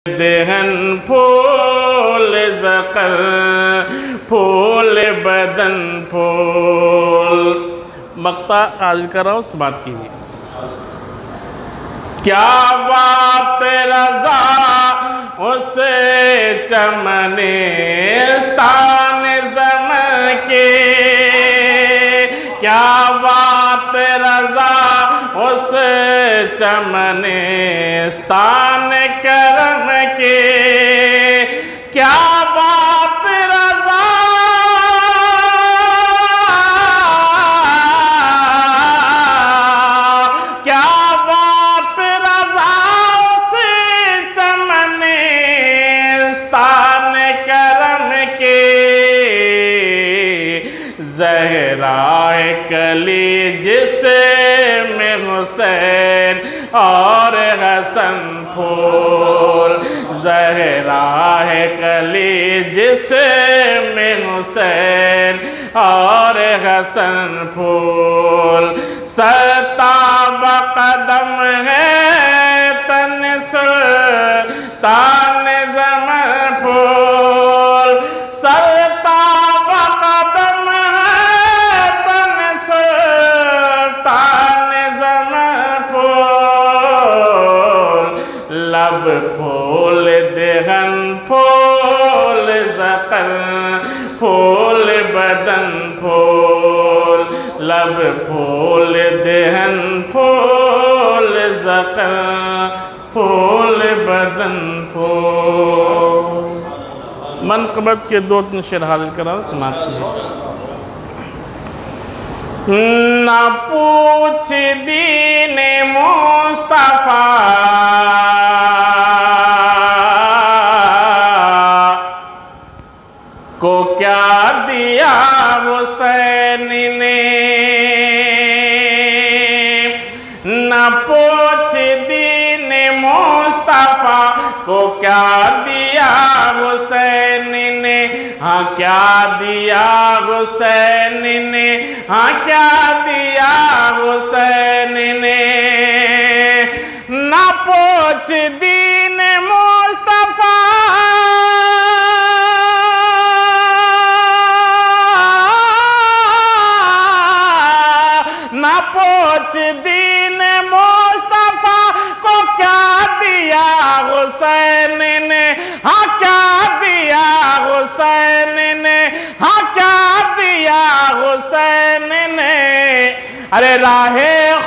دہن پھول زقر پھول بدن پھول۔ مقطع حاضر کر رہا ہوں، سماعت کیجئے۔ کیا بات رضا اس چمنستان زمن کے، کیا بات رضا اس چمنستان کرم کے، کیا بات رضا کیا بات رضا اس چمنستان کرم کے، زہرا کلی جس میں حسین اور حسن پھول، زہرا کلی جس میں حسین اور حسن پھول، سرتاب قدم ہے تن سلطان زمن پھول، سرتاب قدم ہے تن سلطان زمن پھول، لب پھول دہن پھول زقر پھول بدن پھول، لب پھول دہن پھول زقر پھول بدن پھول۔ منقبت کے دو تین شعر حاضر کرا سماعت کیجئے۔ نہ پوچھ دین مصطفیٰ کو کیا دیا حسین نے، نہ پوچھ دین مصطفیٰ کو کیا دیا حسین نے، ہاں کیا دیا حسین نے، ہاں کیا دیا حسین نے، نہ پوچھ دین مصطفیٰ نہ پوچھ دین مصطفیٰ کو کیا دیا حسین نے، ہاں کیا دیا حسین نے، ہاں کیا دیا حسین نے، ارے راہ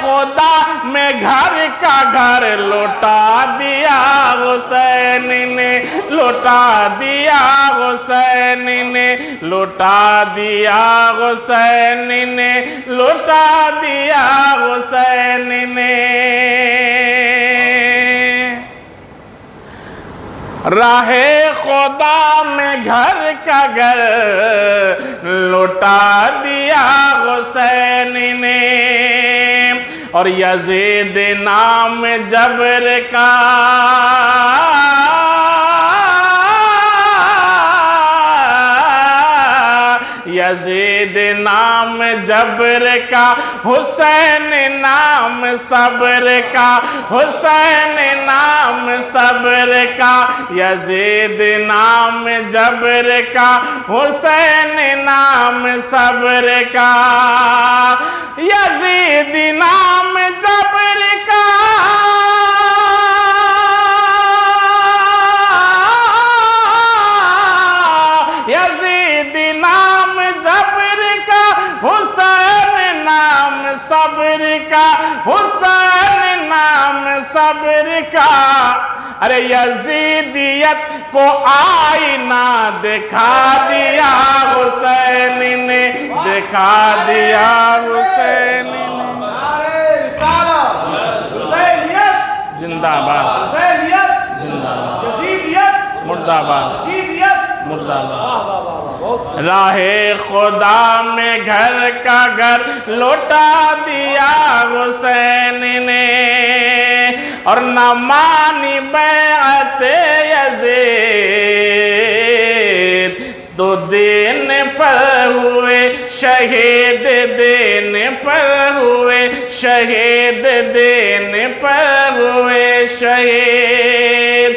خدا میں گھر کا گھر لوٹا دیا حسین نے، لوٹا دیا حسین نے، لوٹا دیا حسین نے، لوٹا دیا حسین نے، راہ خدا میں گھر کا گھر لوٹا دیا حسین نے، اور یزید نام جبر کا یزید نام جبر کا، حسین نام صبر کا، حسین نام صبر کا، یزید نام جبر کا، حسین نام صبر کا، یزید نام جبر کا، یزید نام جبر کا، حسین نام صبر کا، حسین نام صبر کا، ارے یزیدیت کو آئینہ دکھا دیا حسین نے، دکھا دیا حسین نے، زندہ باد، زندہ باد، مردہ باد، مردہ باد۔ راہ خدا میں گھر کا گھر لوٹا دیا حسین نے، اور نہ مانی بیعت یزید تو دین پر ہوئے شہید، دین پر ہوئے شہید، دین پر ہوئے شہید۔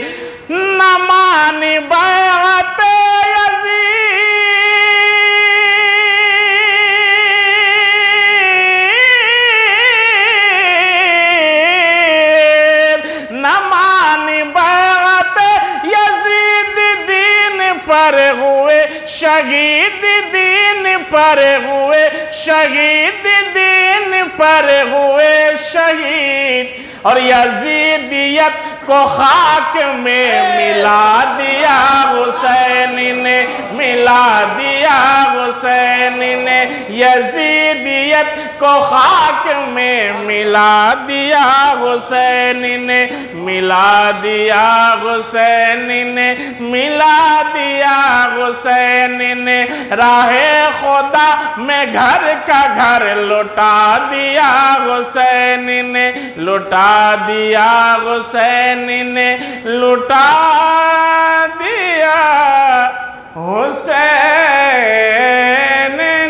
نمانی بیعت پر ہوئے شہید، دین پر ہوئے شہید، دین پر ہوئے شہید، اور یزیدیت کو خاک میں ملا دیا حسین نے، ملا دیا حسین نے، یزیدیت کو خاک میں ملا دیا حسین نے، ملا دیا حسین نے، ملا دیا حسین نے، راہ خدا میں گھر کا گھر لٹا دیا حسین نے، لٹا دیا حسین نے، لٹا دیا حسین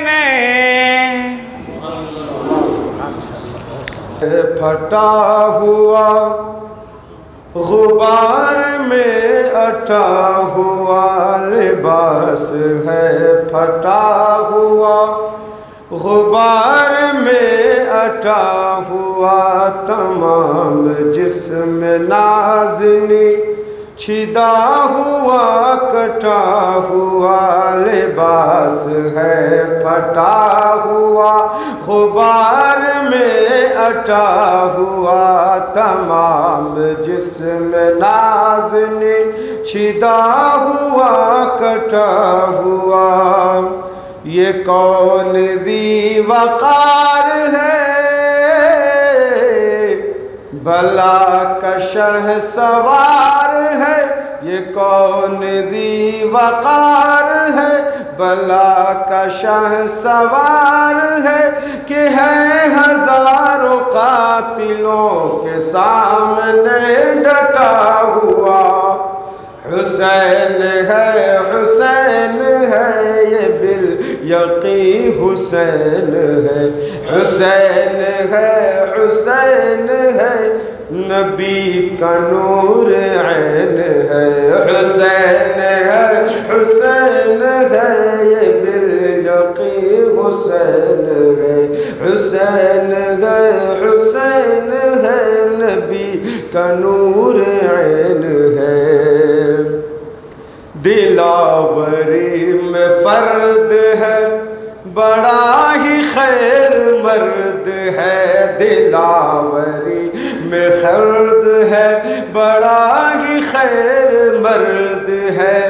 نے۔ پھٹا ہوا غبار میں اٹا ہوا لباس ہے، پھٹا ہوا غبار میں اٹا ہوا تمام جسم نازنی، چھدا ہوا کٹا ہوا لباس ہے، پھٹا ہوا غبار میں اٹا ہوا تمام جسم نازنی، چھدا ہوا کٹا ہوا، یہ کون ذی وقار ہے، بلا کا شہ سوار ہے، یہ کون ذی وقار ہے، بلا کا شہ سوار ہے، کہ ہے ہزاروں قاتلوں کے سامنے ڈٹا ہوا، حسین ہے حسین ہے، یہ بالیقین حسین ہے، حسین ہے حسین ہے، نبی کا نور عین ہے، حسین ہے حسین ہے، یہ بالیقین حسین ہے، حسین ہے حسین ہے، نبی کا نور عین ہے۔ دلاوری میں فرد ہے، بڑا ہی خیر مرد ہے، دلاوری میں فرد ہے، بڑا ہی خیر مرد ہے،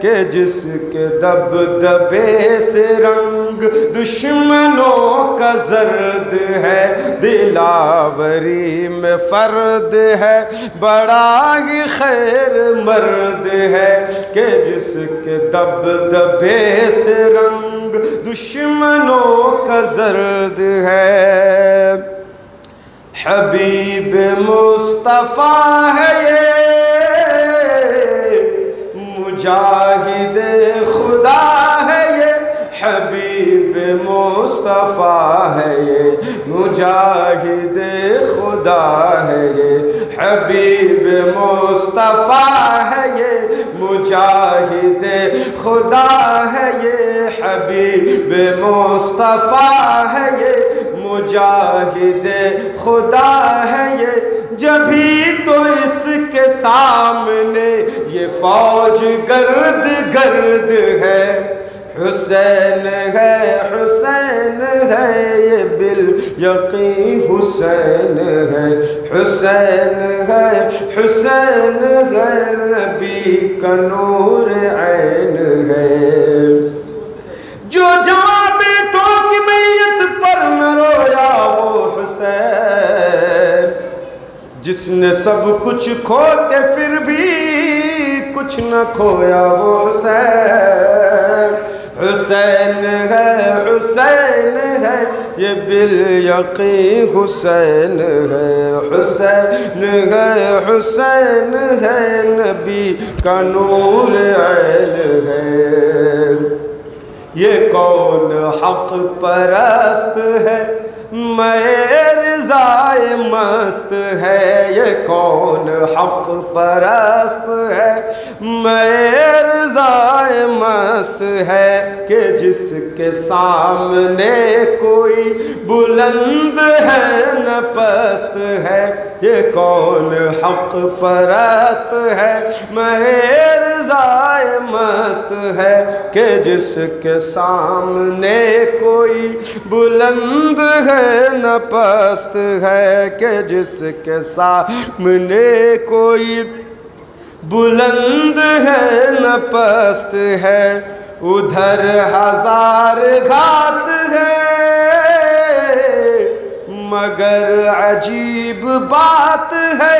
کہ جس کے دبدبے سے رنگ دشمنوں کا زرد ہے، دلاوری میں فرد ہے، بڑا ہی خیر مرد ہے، کہ جس کے دبدبے سے رنگ دشمنوں کا زرد ہے، حبیب مصطفیٰ ہے یہ، مجاہد خدا ہے یہ، حبیب مصطفیٰ ہے یہ، مجاہد خدا ہے یہ، حبیب مصطفیٰ ہے یہ، مجاہد خدا ہے یہ، حبیب مصطفیٰ ہے یہ، مجاہد خدا ہے یہ، جبھی تو اس کے سامنے یہ فوج گرد گرد ہے، حسین ہے حسین ہے، یہ بالیقین حسین ہے، حسین ہے حسین ہے، نبی کا نور عین ہے، جو جوان بیٹوں کی میت پر نہ رویا وہ حسین، جس نے سب کچھ کھو کے پھر بھی کچھ نہ کھویا وہ حسین، حسین ہے حسین ہے، یہ بالیقین حسین ہے، حسین ہے حسین ہے، نبی کا نور عین ہے۔ یہ کون حق پرست ہے، میں رضائے مست ہے یہ کون حق پرست ہے، میں رضائے مست ہے کہ جس کے سامنے کوئی بلند ہے نہ پست ہے، یہ کون حق پرست ہے، میں رضائے مست ہے کہ جس کے سامنے کوئی بلند ہے نہ پست ہے، کہ جس کے سامنے کوئی بلند ہے نہ پست ہے، ادھر ہزار گھات ہے مگر عجیب بات ہے،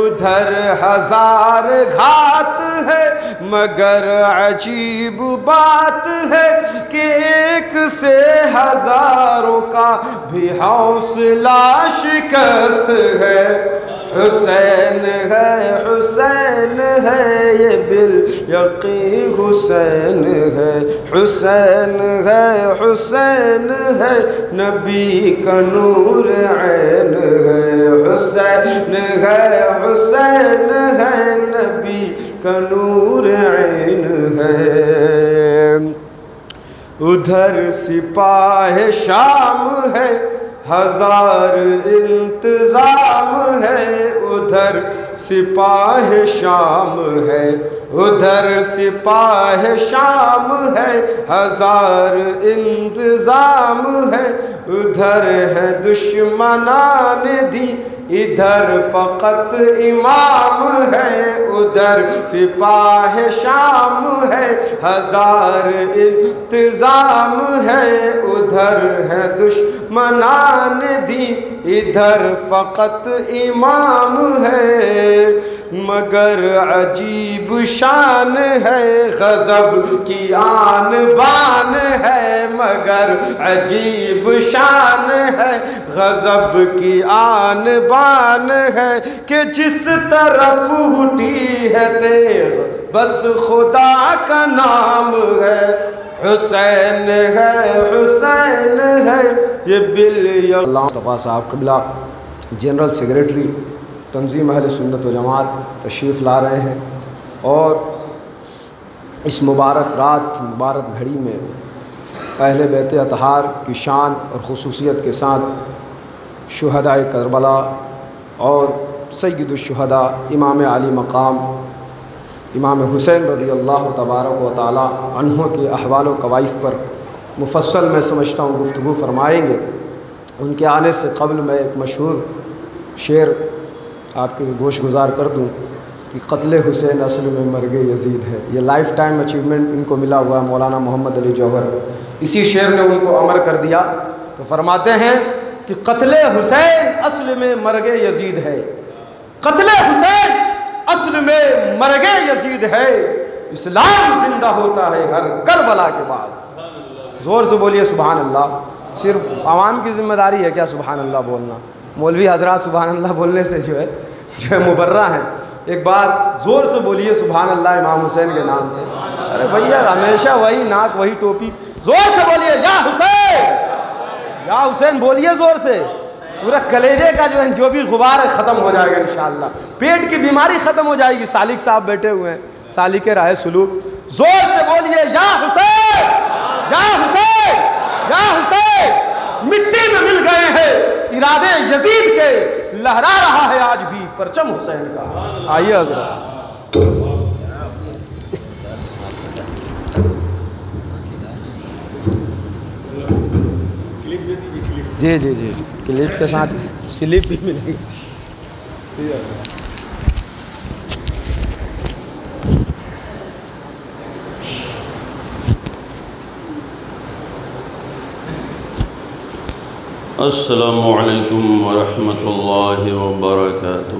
ادھر ہزار گھات ہے مگر عجیب بات ہے، کہ ایک سے ہزاروں کا بھی حوصلہ شکست ہے، حسین ہے حسین ہے یہ بالیقین حسین ہے، حسین ہے حسین ہے نبی کا نور عین ہے، حسین ہے حسین ہے نبی کا نور عین ہے، ادھر سپاہ شام ہے ہزار انتظام ہے، ادھر سپاہ شام ہے، ادھر سپاہ شام ہے ہزار انتظام ہے، ادھر ہے دشمنان دی ادھر فقط امام ہے، ادھر سپاہ شام ہے ہزار انتظام ہے، ادھر ہے دشمنان دی ادھر فقط امام ہے، مگر عجیب شان ہے غضب کی آن بان ہے، مگر عجیب شان ہے غضب کی آن بان ہے، کہ جس طرف اٹھی ہے تیغ بس خدا کا نام ہے، حسین ہے حسین ہے یہ بالیقین۔ مصطفیٰ صاحب قبلہ جنرل سیکریٹری تنظیم اہل سنت و جماعت تشریف لا رہے ہیں، اور اس مبارک رات مبارک گھڑی میں اہل بیت اطہار کی شان اور خصوصیت کے ساتھ شہدائے کربلا اور سید الشہداء امام علی مقام امام حسین رضی اللہ تبارک و تعالی عنہ کے احوال و کوائف پر مفصل میں سمجھتا ہوں گفتگو فرمائیں گے۔ ان کے آنے سے قبل میں ایک مشہور شعر آپ کے گوش گزار کر دوں کہ قتل حسین اصل میں مرگ یزید ہے، یہ لائف ٹائم اچیومنٹ ان کو ملا ہوا ہے مولانا محمد علی جوہر، اسی شعر نے ان کو امر کر دیا۔ تو فرماتے ہیں کہ قتل حسین اصل میں مرگ یزید ہے، قتل حسین اصل میں مرگ یزید ہے، اسلام زندہ ہوتا ہے ہر کربلا کے بعد۔ زور سے بولیے سبحان اللہ۔ صرف عوام کی ذمہ داری ہے کیا سبحان اللہ بولنا؟ مولوی حضرات سبحان اللہ بولنے سے جو ہے مبرہ ہیں۔ ایک بار زور سے بولیے سبحان اللہ امام حسین کے نام پہ۔ ارے بھیا ہمیشہ وہی ناک وہی ٹوپی، زور سے بولیے یا حسین، یا حسین بولیے زور سے، پورا کلیجے کا جو بھی غبار ہے ختم ہو جائے گا انشاءاللہ، پیٹ کی بیماری ختم ہو جائے گی۔ سالک صاحب بیٹھے ہوئے ہیں، سالک راہ سلوک، زور سے بولیے یا حسین، یا حسین، یا حسین۔ مٹی میں مل گئے ہیں ارادے یزید کے، لہرا رہا ہے آج بھی پرچم حسین کا۔ آئیے حضرت۔ جی جی جی کلپ کے ساتھ سلپ بھی ملے گی۔ السلام علیکم ورحمۃ اللہ وبرکاتہ۔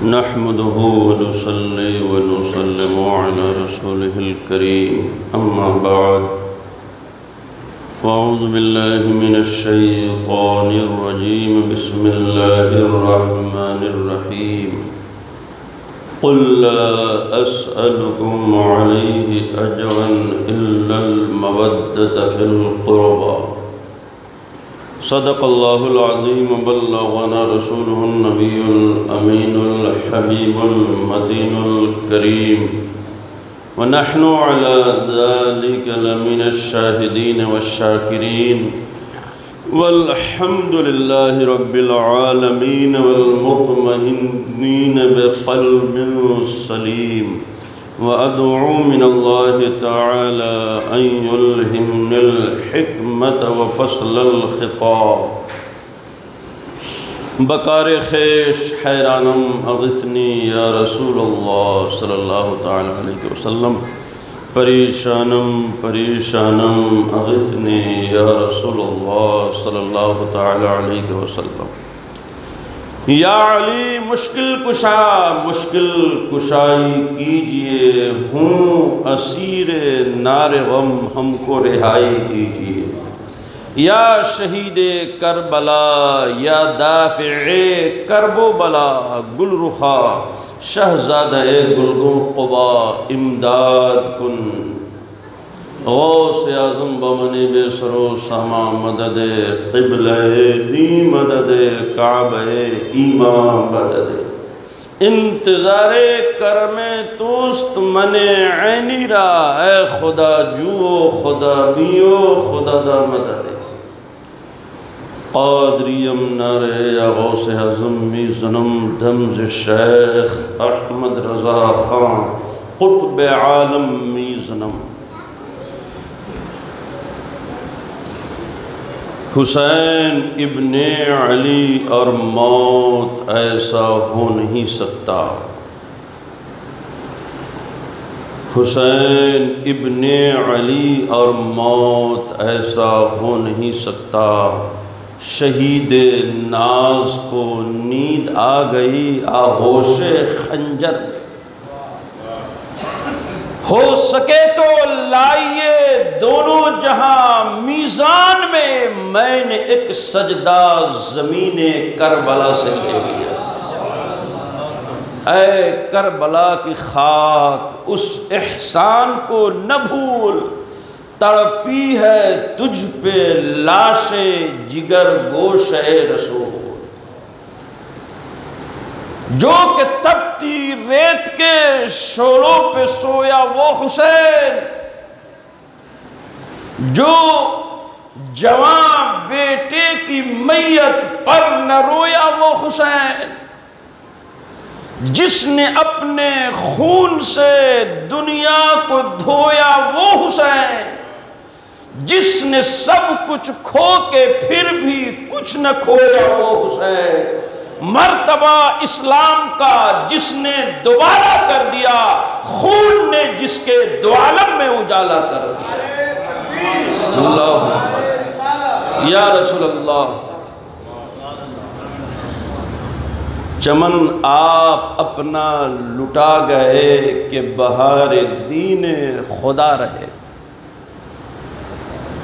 نحمده ونصلي ونسلم على رسوله الكريم اما بعد فاعوذ بالله من الشيطان الرجيم بسم الله الرحمن الرحيم قل لا أسألكم عليه أجرا إلا المودة في القربى صدق الله العظيم وبلغنا رسوله النبي الأمين الحبيب المتين الكريم ونحن على ذلك لمن الشاهدين والشاكرين والحمد لله رب العالمين والمطمئنين بقلب سليم وأدعو من الله تعالى أن يلهمني الحكمة وفصل الخطاب بکار خیش حیرانم اغثنی یا رسول اللہ صلی اللہ تعالی علیہ وسلم پریشانم اغثنی یا رسول اللہ صلی اللہ تعالی علیہ وسلم یا علی مشکل کشائی کیجئے ہوں اسیر نار غم ہم کو رہائی دیجئے یا شہید کربلا یا دافع کرب و بلا گل رخا شہزادہ گلگوں قبا امداد کن غوث اعظم بمن بے سرو سما مدد قبلہ دی مدد کعبہ ایمان مدد انتظار کرم توست من عینی را اے خدا جو خدا بیو خدا دا مدد قادریم نارے یا غوث اعظم میزنم دمز شیخ احمد رضا خان قطب عالم میزنم حسین ابن علی اور موت ایسا ہو نہیں سکتا حسین ابن علی اور موت ایسا ہو نہیں سکتا شہید ناز کو نیند آ گئی آغوش خنجر میں ہو سکے تو لائیے دونوں جہاں میزان میں میں نے ایک سجدہ زمین کربلا سے لے لیا اے کربلا کی خاک اس احسان کو نہ بھول تڑپی ہے تجھ پہ لاش جگر گوش رسول جو کہ تپتی ریت کے شعلوں پہ سویا وہ حسین جو جوان بیٹے کی میت پر نہ رویا وہ حسین جس نے اپنے خون سے دنیا کو دھویا وہ حسین جس نے سب کچھ کھو کے پھر بھی کچھ نہ کھویا وہ حسین مرتبہ اسلام کا جس نے دوبارہ کر دیا خون نے جس کے دو عالم میں اجالا کر دیا اللہ اکبر یا رسول اللہ چمن آپ اپنا لٹا گئے کہ بہار دین خدا رہے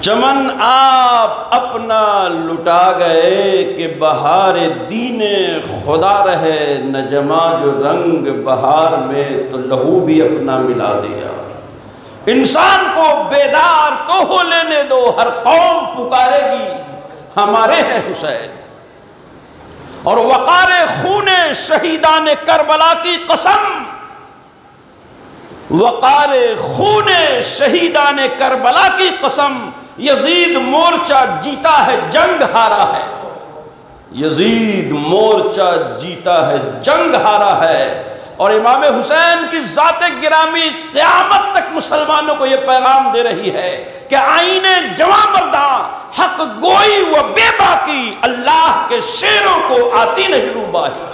چمن آپ اپنا لٹا گئے کہ بہار دین خدا رہے نہ جما جو رنگ بہار میں تو لہو بھی اپنا ملا دیا انسان کو بیدار تو ہو لینے دو ہر قوم پکارے گی ہمارے ہیں حسین اور وقار خون شہیدان کربلا کی قسم وقار خون شہیدان کربلا کی قسم یزید مورچہ جیتا ہے جنگ ہارا ہے یزید مورچہ جیتا ہے جنگ ہارا ہے اور امام حسین کی ذات گرامی قیامت تک مسلمانوں کو یہ پیغام دے رہی ہے کہ آئین جواں مرداں حق گوئی و بے باکی اللہ کے شیروں کو آتی نہیں روباہی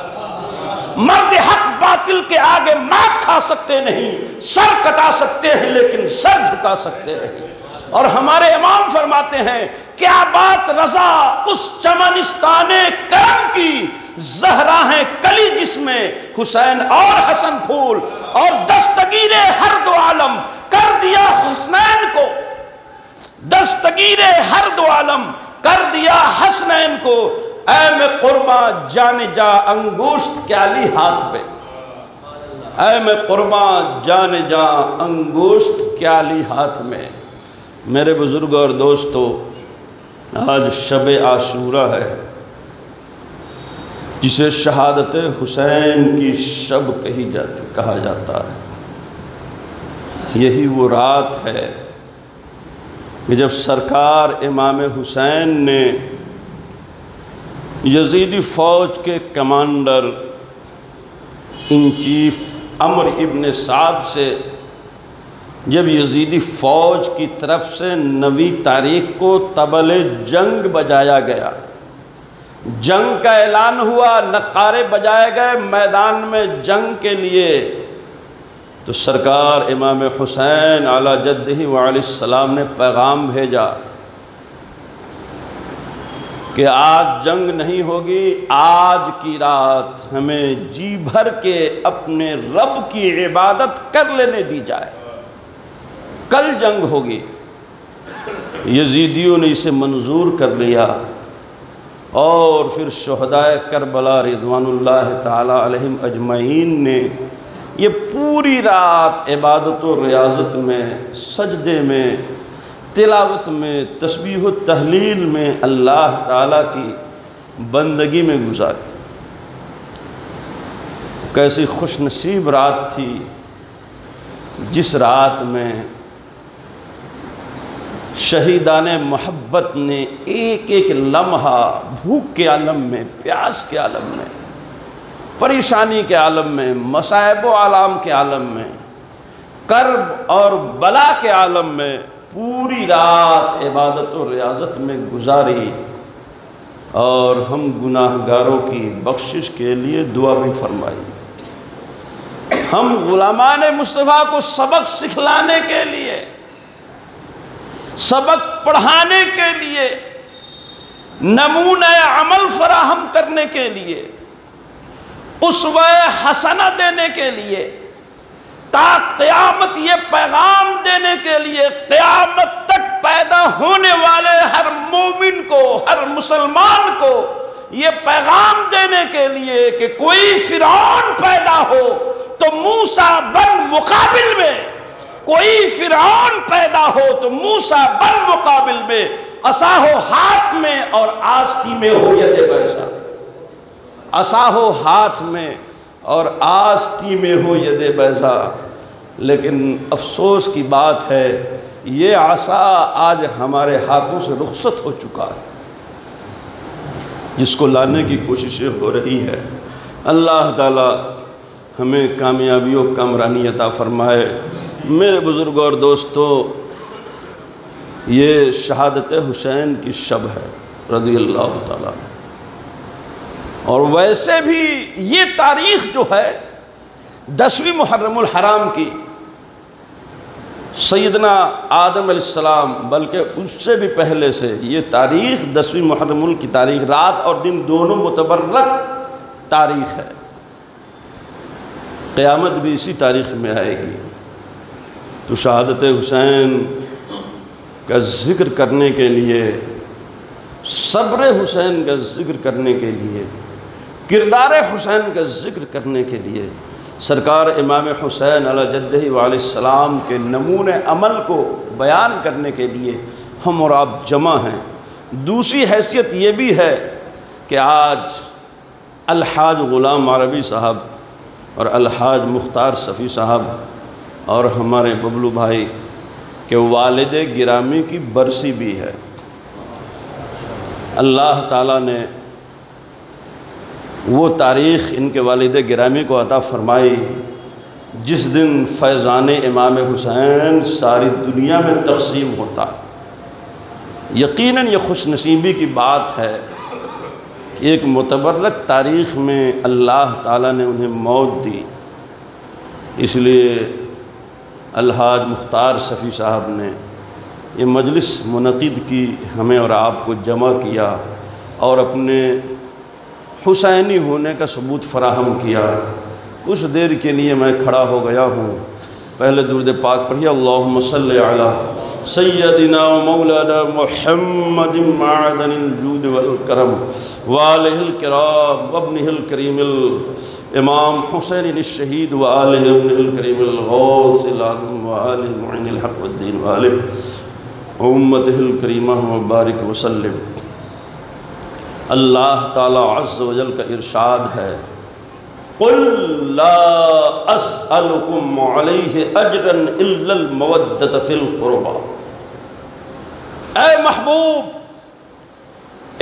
مرد حق باطل کے آگے مات کھا سکتے نہیں سر کٹا سکتے ہیں لیکن سر جھکا سکتے نہیں اور ہمارے امام فرماتے ہیں کیا بات رضا اس چمنستان کرم کی زہرا ہیں کلی جس میں حسین اور حسن پھول اور دستگیر ہر دو عالم کر دیا حسنین کو دستگیر ہر دو عالم کر دیا حسنین کو اے میں قرباں جان جا انگوشت کیا لی ہاتھ پہ اے میں قرباں جان جاں انگوشت کیا لی ہاتھ میں۔ میرے بزرگوں اور دوستو، آج شب عاشورہ ہے، جسے شہادت حسین کی شب کہا جاتا ہے۔ یہی وہ رات ہے کہ جب سرکار امام حسین نے یزیدی فوج کے کمانڈر ان چیف عمرو ابن سعد سے جب یزیدی فوج کی طرف سے 9 تاریخ کو طبل جنگ بجایا گیا، جنگ کا اعلان ہوا، نقارے بجائے گئے میدان میں جنگ کے لیے، تو سرکار امام حسین علی جدہ وعلیہ السلام نے پیغام بھیجا کہ آج جنگ نہیں ہوگی، آج کی رات ہمیں جی بھر کے اپنے رب کی عبادت کر لینے دی جائے، کل جنگ ہوگی۔ یزیدیوں نے اسے منظور کر لیا، اور پھر شہدائے کربلا رضوان اللہ تعالی علیہم اجمعین نے یہ پوری رات عبادت و ریاضت میں، سجدے میں، تلاوت میں، تسبیح و تحلیل میں، اللہ تعالیٰ کی بندگی میں گزاری۔ کیسی خوش نصیب رات تھی جس رات میں شہیدان محبت نے ایک ایک لمحہ بھوک کے عالم میں، پیاس کے عالم میں، پریشانی کے عالم میں، مصائب و آلام کے عالم میں، کرب اور بلا کے عالم میں پوری رات عبادت و ریاضت میں گزاری، اور ہم گناہ گاروں کی بخشش کے لیے دعا بھی فرمائی۔ ہم غلامان مصطفیٰ کو سبق سکھلانے کے لیے، سبق پڑھانے کے لیے، نمونہ عمل فراہم کرنے کے لیے، اسوہ حسنہ دینے کے لیے، تا قیامت یہ پیغام دینے کے لیے، قیامت تک پیدا ہونے والے ہر مومن کو، ہر مسلمان کو یہ پیغام دینے کے لیے کہ کوئی فرعون پیدا ہو تو موسیٰ بن مقابل میں، کوئی فرعون پیدا ہو تو موسیٰ بن مقابل میں، عصا ہو ہاتھ میں اور آستی میں ہو ید بیضا، عصا ہو ہاتھ میں اور آستی میں ہو ید بیضا۔ لیکن افسوس کی بات ہے یہ عصا آج ہمارے ہاتھوں سے رخصت ہو چکا ہے، جس کو لانے کی کوششیں ہو رہی ہے۔ اللہ تعالی ہمیں کامیابی و کامرانی عطا فرمائے۔ میرے بزرگوں اور دوستو، یہ شہادت حسین کی شب ہے رضی اللہ تعالیٰ، اور ویسے بھی یہ تاریخ جو ہے 10ویں محرم الحرام کی، سیدنا آدم علیہ السلام، بلکہ اس سے بھی پہلے سے یہ تاریخ 10ویں محرم کی تاریخ، رات اور دن دونوں متبرک تاریخ ہے، قیامت بھی اسی تاریخ میں آئے گی۔ تو شہادت حسین کا ذکر کرنے کے لیے، صبر حسین کا ذکر کرنے کے لیے، کردار حسین کا ذکر کرنے کے لیے، سرکار امام حسین علی جدہ وعلیہ السلام کے نمونہ عمل کو بیان کرنے کے لیے ہم اور آپ جمع ہیں۔ دوسری حیثیت یہ بھی ہے کہ آج الحاج غلام عربی صاحب اور الحاج مختار صفی صاحب اور ہمارے ببلو بھائی کے والد گرامی کی برسی بھی ہے۔ اللہ تعالیٰ نے وہ تاریخ ان کے والد گرامی کو عطا فرمائی جس دن فیضان امام حسین ساری دنیا میں تقسیم ہوتا ہے۔ یقیناً یہ خوش نصیبی کی بات ہے کہ ایک متبرک تاریخ میں اللہ تعالیٰ نے انہیں موت دی، اس لیے الحاج مختار صفی صاحب نے یہ مجلس منعقد کی، ہمیں اور آپ کو جمع کیا اور اپنے حسینی ہونے کا ثبوت فراہم کیا۔ کچھ دیر کے لیے میں کھڑا ہو گیا ہوں، پہلے درود پاک پڑھیے، اللہم صلی علی سیدنا و مولانا محمد معدن الجود والکرم والہ الکرام وابنہ الکریم امام حسین الشہید و آلہ ابن الکریم الغوث العظم و آلہ معین الحق والدین و آلہ امتہ الکریمہ وبارک وسلم۔ اللہ تعالیٰ عز و جل کا ارشاد ہے قُلْ لَا أَسْأَلُكُمْ عَلَيْهِ أَجْرًا إِلَّا الْمَوَدَّةَ فِي الْقُرْبَى۔ اے محبوب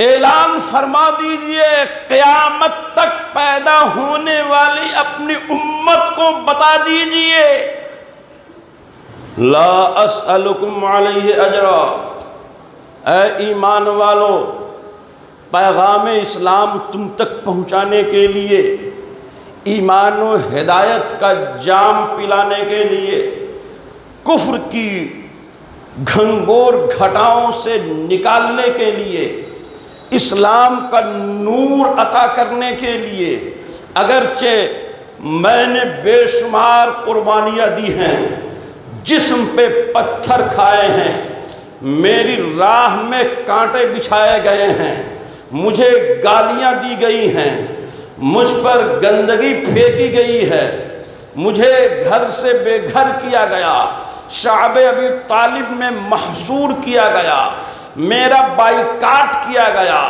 اعلان فرما دیجئے، قیامت تک پیدا ہونے والی اپنی امت کو بتا دیجئے، لا اسألکم علیہ اجرا، اے ایمان والو پیغام اسلام تم تک پہنچانے کے لیے، ایمان و ہدایت کا جام پلانے کے لیے، کفر کی گھنگور گھٹاؤں سے نکالنے کے لیے، اسلام کا نور عطا کرنے کے لیے، اگرچہ میں نے بے شمار قربانیاں دی ہیں، جسم پہ پتھر کھائے ہیں، میری راہ میں کانٹے بچھائے گئے ہیں، مجھے گالیاں دی گئی ہیں، مجھ پر گندگی پھینکی گئی ہے، مجھے گھر سے بے گھر کیا گیا، شعب ابی طالب میں محصور کیا گیا، میرا بائیکاٹ کیا گیا،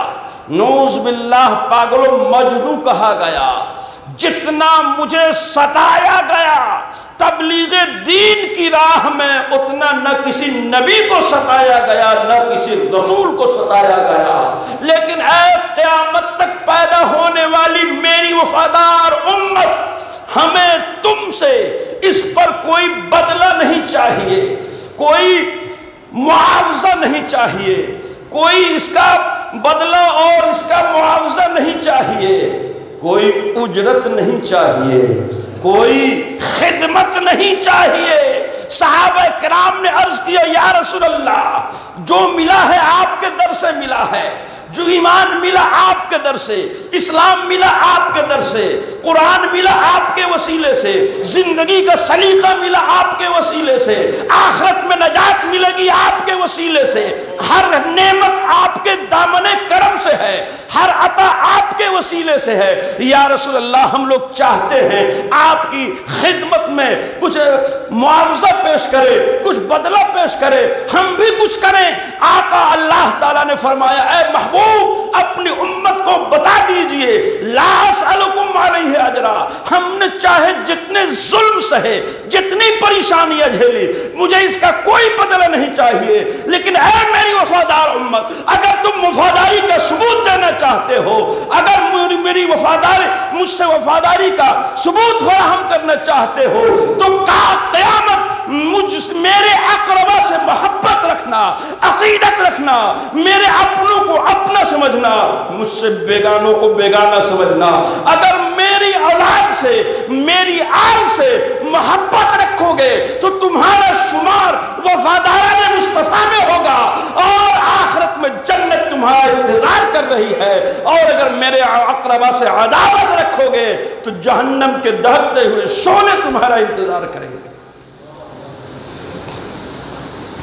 نعوذ باللہ پاگل و مجنوں کہا گیا، جتنا مجھے ستایا گیا تبلیغ دین کی راہ میں اتنا نہ کسی نبی کو ستایا گیا نہ کسی رسول کو ستایا گیا، لیکن اے قیامت تک پیدا ہونے والی میری وفادار امت، ہمیں تم سے اس پر کوئی بدلہ نہیں چاہیے، کوئی معاوضہ نہیں چاہیے، کوئی اس کا بدلہ اور اس کا معاوضہ نہیں چاہیے، کوئی اجرت نہیں چاہیے، کوئی خدمت نہیں چاہیے۔ صحابہ کرام نے عرض کیا یا رسول اللہ جو ملا ہے آپ کے در سے ملا ہے، جو ایمان ملا آپ کے در سے، اسلام ملا آپ کے در سے، قرآن ملا آپ کے وسیلے سے، زندگی کا سلیقہ ملا آپ کے وسیلے سے، آخرت میں نجات ملے گی آپ کے وسیلے سے، ہر نعمت آپ کے دامن کرم سے ہے، ہر عطا آپ کے وسیلے سے ہے۔ یا رسول اللہ ہم لوگ چاہتے ہیں آپ کی خدمت میں کچھ معاوضہ پیش کرے، کچھ بدلہ پیش کرے، ہم بھی کچھ کریں۔ آقا اللہ تعالیٰ نے فرمایا اے محبوب اپنی امت کو بتا دیجئے لا اسألکم علیہ اجرا، ہم نے چاہے جتنے ظلم سہے، جتنی پریشانیاں جھیلی، مجھے اس کا کوئی بدلہ نہیں چاہیے، لیکن اے میری وفادار امت اگر تم وفاداری کا ثبوت دینا چاہتے ہو، اگر میری وفاداری مجھ سے وفاداری کا ثبوت فراہم کرنا چاہتے ہو تو قیامت میرے اقربا سے محبت رکھنا، عقیدت رکھنا، میرے اپنوں کو اپنا سمجھنا، مجھ سے بیگانوں کو بیگانہ سمجھنا۔ اگر میری اولاد سے، میری آل سے محبت رکھو گے تو تمہارا شمار وفاداران مصطفیٰ میں ہوگا اور آخرت میں جنت تمہارا انتظار کر رہی ہے، اور اگر میرے اقربا سے عداوت رکھو گے تو جہنم کے دہتے ہوئے شعلے تمہارا انتظار کریں گے۔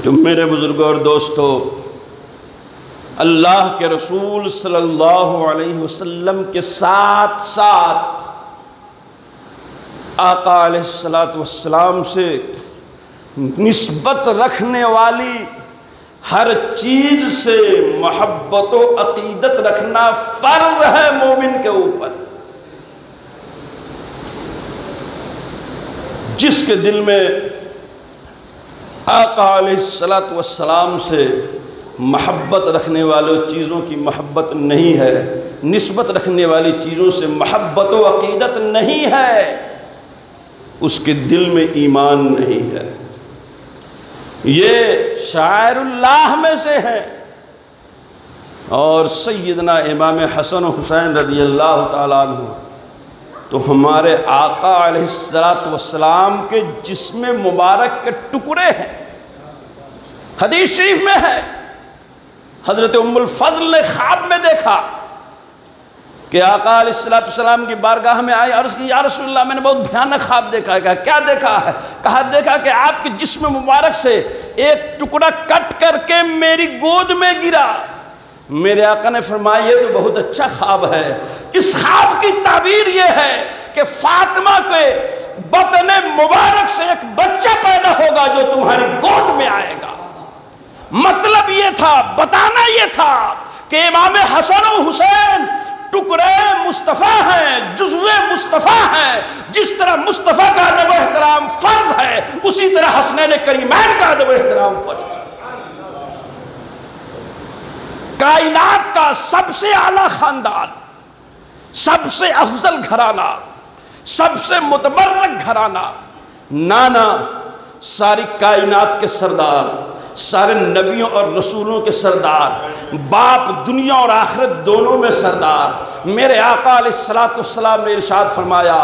تو میرے بزرگوں اور دوستو، اللہ کے رسول صلی اللہ علیہ وسلم کے ساتھ ساتھ آقا علیہ السلام سے نسبت رکھنے والی ہر چیز سے محبت و عقیدت رکھنا فرض ہے مومن کے اوپر۔ جس کے دل میں آقا علیہ السلام سے محبت رکھنے والی چیزوں کی محبت نہیں ہے، نسبت رکھنے والی چیزوں سے محبت و عقیدت نہیں ہے، اس کے دل میں ایمان نہیں ہے۔ یہ شاعر اللہ میں سے ہے، اور سیدنا امام حسن و حسین رضی اللہ تعالیٰ عنہ تو ہمارے آقا علیہ السلام کے جسم مبارک کے ٹکڑے ہیں۔ حدیث شریف میں ہے حضرت ام الفضل نے خواب میں دیکھا کہ آقا علیہ السلام کی بارگاہ میں آئی، عرض کی یا رسول اللہ میں نے بہت بھیانک خواب دیکھا ہے۔ کہا کیا دیکھا ہے؟ کہا دیکھا کہ آپ کے جسم مبارک سے ایک ٹکڑا کٹ کر کے میری گود میں گرا، میرے آقا نے فرمایا یہ تو بہت اچھا خواب ہے، اس خواب کی تعبیر یہ ہے کہ فاطمہ کے بطن مبارک سے ایک بچہ پیدا ہوگا جو تمہاری گود میں آئے گا۔ مطلب یہ تھا، بتانا یہ تھا کہ امام حسن و حسین ٹکڑے مصطفیٰ ہیں، جزوے مصطفیٰ ہیں۔ جس طرح مصطفیٰ کا ادب و احترام فرض ہے، اسی طرح حسنین کریمین کا ادب و احترام فرض ہے۔ کائنات کا سب سے اعلیٰ خاندان، سب سے افضل گھرانہ، سب سے متبرک گھرانہ، نانا ساری کائنات کے سردار، سارے نبیوں اور رسولوں کے سردار، باپ دنیا اور آخرت دونوں میں سردار، میرے آقا علیہ السلام نے ارشاد فرمایا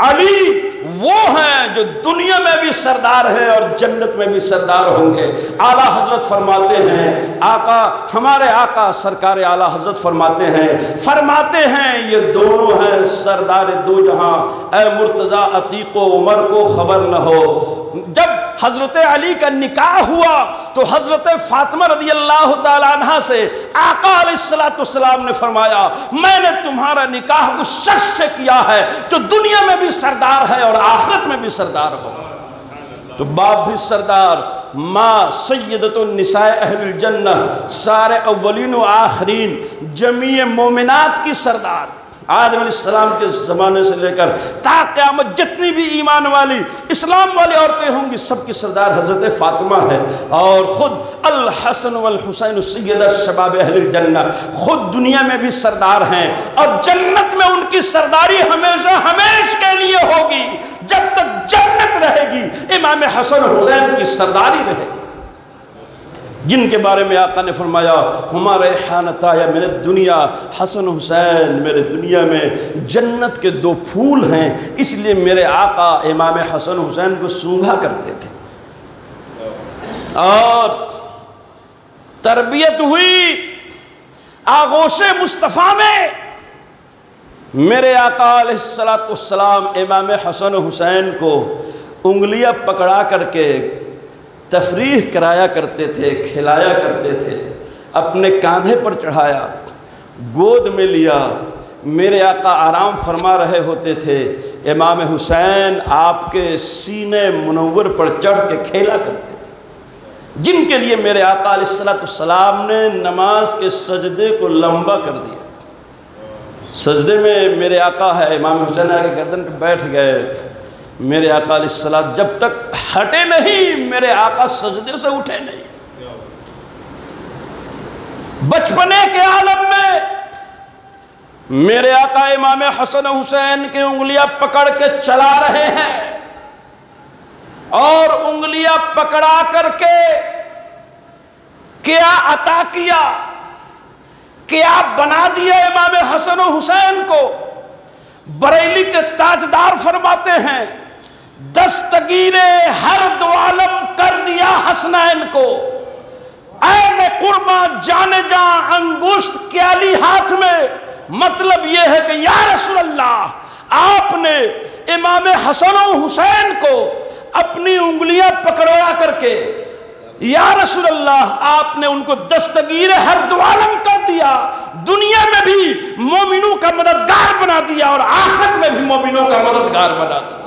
علی وہ ہیں جو دنیا میں بھی سردار ہیں اور جنت میں بھی سردار ہوں گے۔ اعلیٰ حضرت فرماتے ہیں، آقا ہمارے آقا سرکار اعلیٰ حضرت فرماتے ہیں یہ دونوں ہیں سردار دو جہاں، اے مرتضیٰ عتیق و عمر کو خبر نہ ہو۔ جب حضرت علی کا نکاح ہوا تو حضرت فاطمہ رضی اللہ تعالیٰ عنہ سے آقا علیہ السلام نے فرمایا میں نے تمہارا نکاح اس شخص سے کیا ہے جو دنیا میں بھی سردار ہے اور آخرت میں بھی سردار ہوگا۔ تو باپ بھی سردار، ماں سیدۃ النساء اہل الجنہ، سارے اولین و آخرین جمیع مومنات کی سردار، آدم علیہ السلام کے زمانے سے لے کر تا قیامت جتنی بھی ایمان والی اسلام والی عورتیں ہوں گی سب کی سردار حضرت فاطمہ ہے۔ اور خود الحسن والحسین سیدہ شباب اہل الجنہ خود دنیا میں بھی سردار ہیں اور جنت میں ان کی سرداری ہمیشہ ہمیشہ کے لیے ہوگی۔ جب تک جنت رہے گی امام حسن حسین کی سرداری رہے گی، جن کے بارے میں آقا نے فرمایا ہمارے ریحانتا یا میرے دنیا، حسن حسین میرے دنیا میں جنت کے دو پھول ہیں، اس لیے میرے آقا امام حسن حسین کو سونگھا کرتے تھے۔ اور تربیت ہوئی آغوش مصطفیٰ میں، میرے آقا علیہ السلام امام حسن حسین کو انگلیاں پکڑا کر کے تفریح کرایا کرتے تھے، کھلایا کرتے تھے، اپنے کاندھے پر چڑھایا، گود میں لیا، میرے آقا آرام فرما رہے ہوتے تھے، امام حسین آپ کے سینے منور پر چڑھ کے کھیلا کرتے تھے، جن کے لیے میرے آقا علیہ السلام نے نماز کے سجدے کو لمبا کر دیا۔ سجدے میں میرے آقا ہے، امام حسین آگے گردن پہ بیٹھ گئے، میرے آقا علیہ السلام جب تک ہٹے نہیں میرے آقا سجدے سے اٹھے نہیں۔ بچپنے کے عالم میں میرے آقا امام حسن حسین کے انگلیاں پکڑ کے چلا رہے ہیں اور انگلیاں پکڑا کر کے کیا عطا کیا، کیا بنا دیا امام حسن حسین کو۔ بریلی کے تاجدار فرماتے ہیں دستگیر ہر دو عالم کر دیا حسنین کو، عین قرباں جانے جاں انگشت کیالی ہاتھ میں۔ مطلب یہ ہے کہ یا رسول اللہ آپ نے امام حسن و حسین کو اپنی انگلیاں پکڑوا کر کے، یا رسول اللہ آپ نے ان کو دستگیر ہر دو عالم کر دیا، دنیا میں بھی مومنوں کا مددگار بنا دیا اور آخرت میں بھی مومنوں کا مددگار بنا دیا۔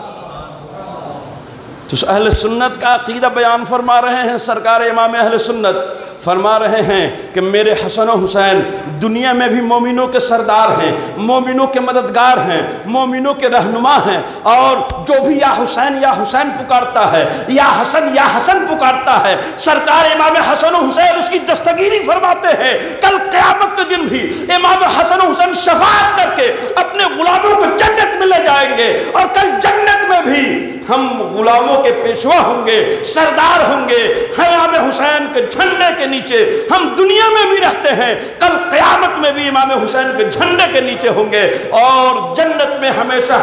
تو اہل سنت کا عقیدہ بیان فرما رہے ہیں سرکار امام اہل سنت، فرما رہے ہیں کہ میرے حسن و حسین دنیا میں بھی مومنوں کے سردار ہیں، مومنوں کے مددگار ہیں، مومنوں کے رہنما ہیں، اور جو بھی یا حسین پکارتا ہے، یا حسن پکارتا ہے، سرکار امام حسن و حسین اس کی دستگیری فرماتے ہیں۔ کل قیامت کے دن بھی امام حسن و حسین شفاعت کر کے اپنے غلاموں کو جنت میں لے جائیں گے، اور کل جنت میں بھی ہم غلاموں کے پیشوا ہوں گے، سردار ہوں گے۔ امام حسین کے جھنڈے کے نیچے ہم دنیا میں بھی رہتے ہیں، کل قیامت میں بھی امام حسین کے جھنڈے کے نیچے ہوں گے، اور جنت میں ہمیشہ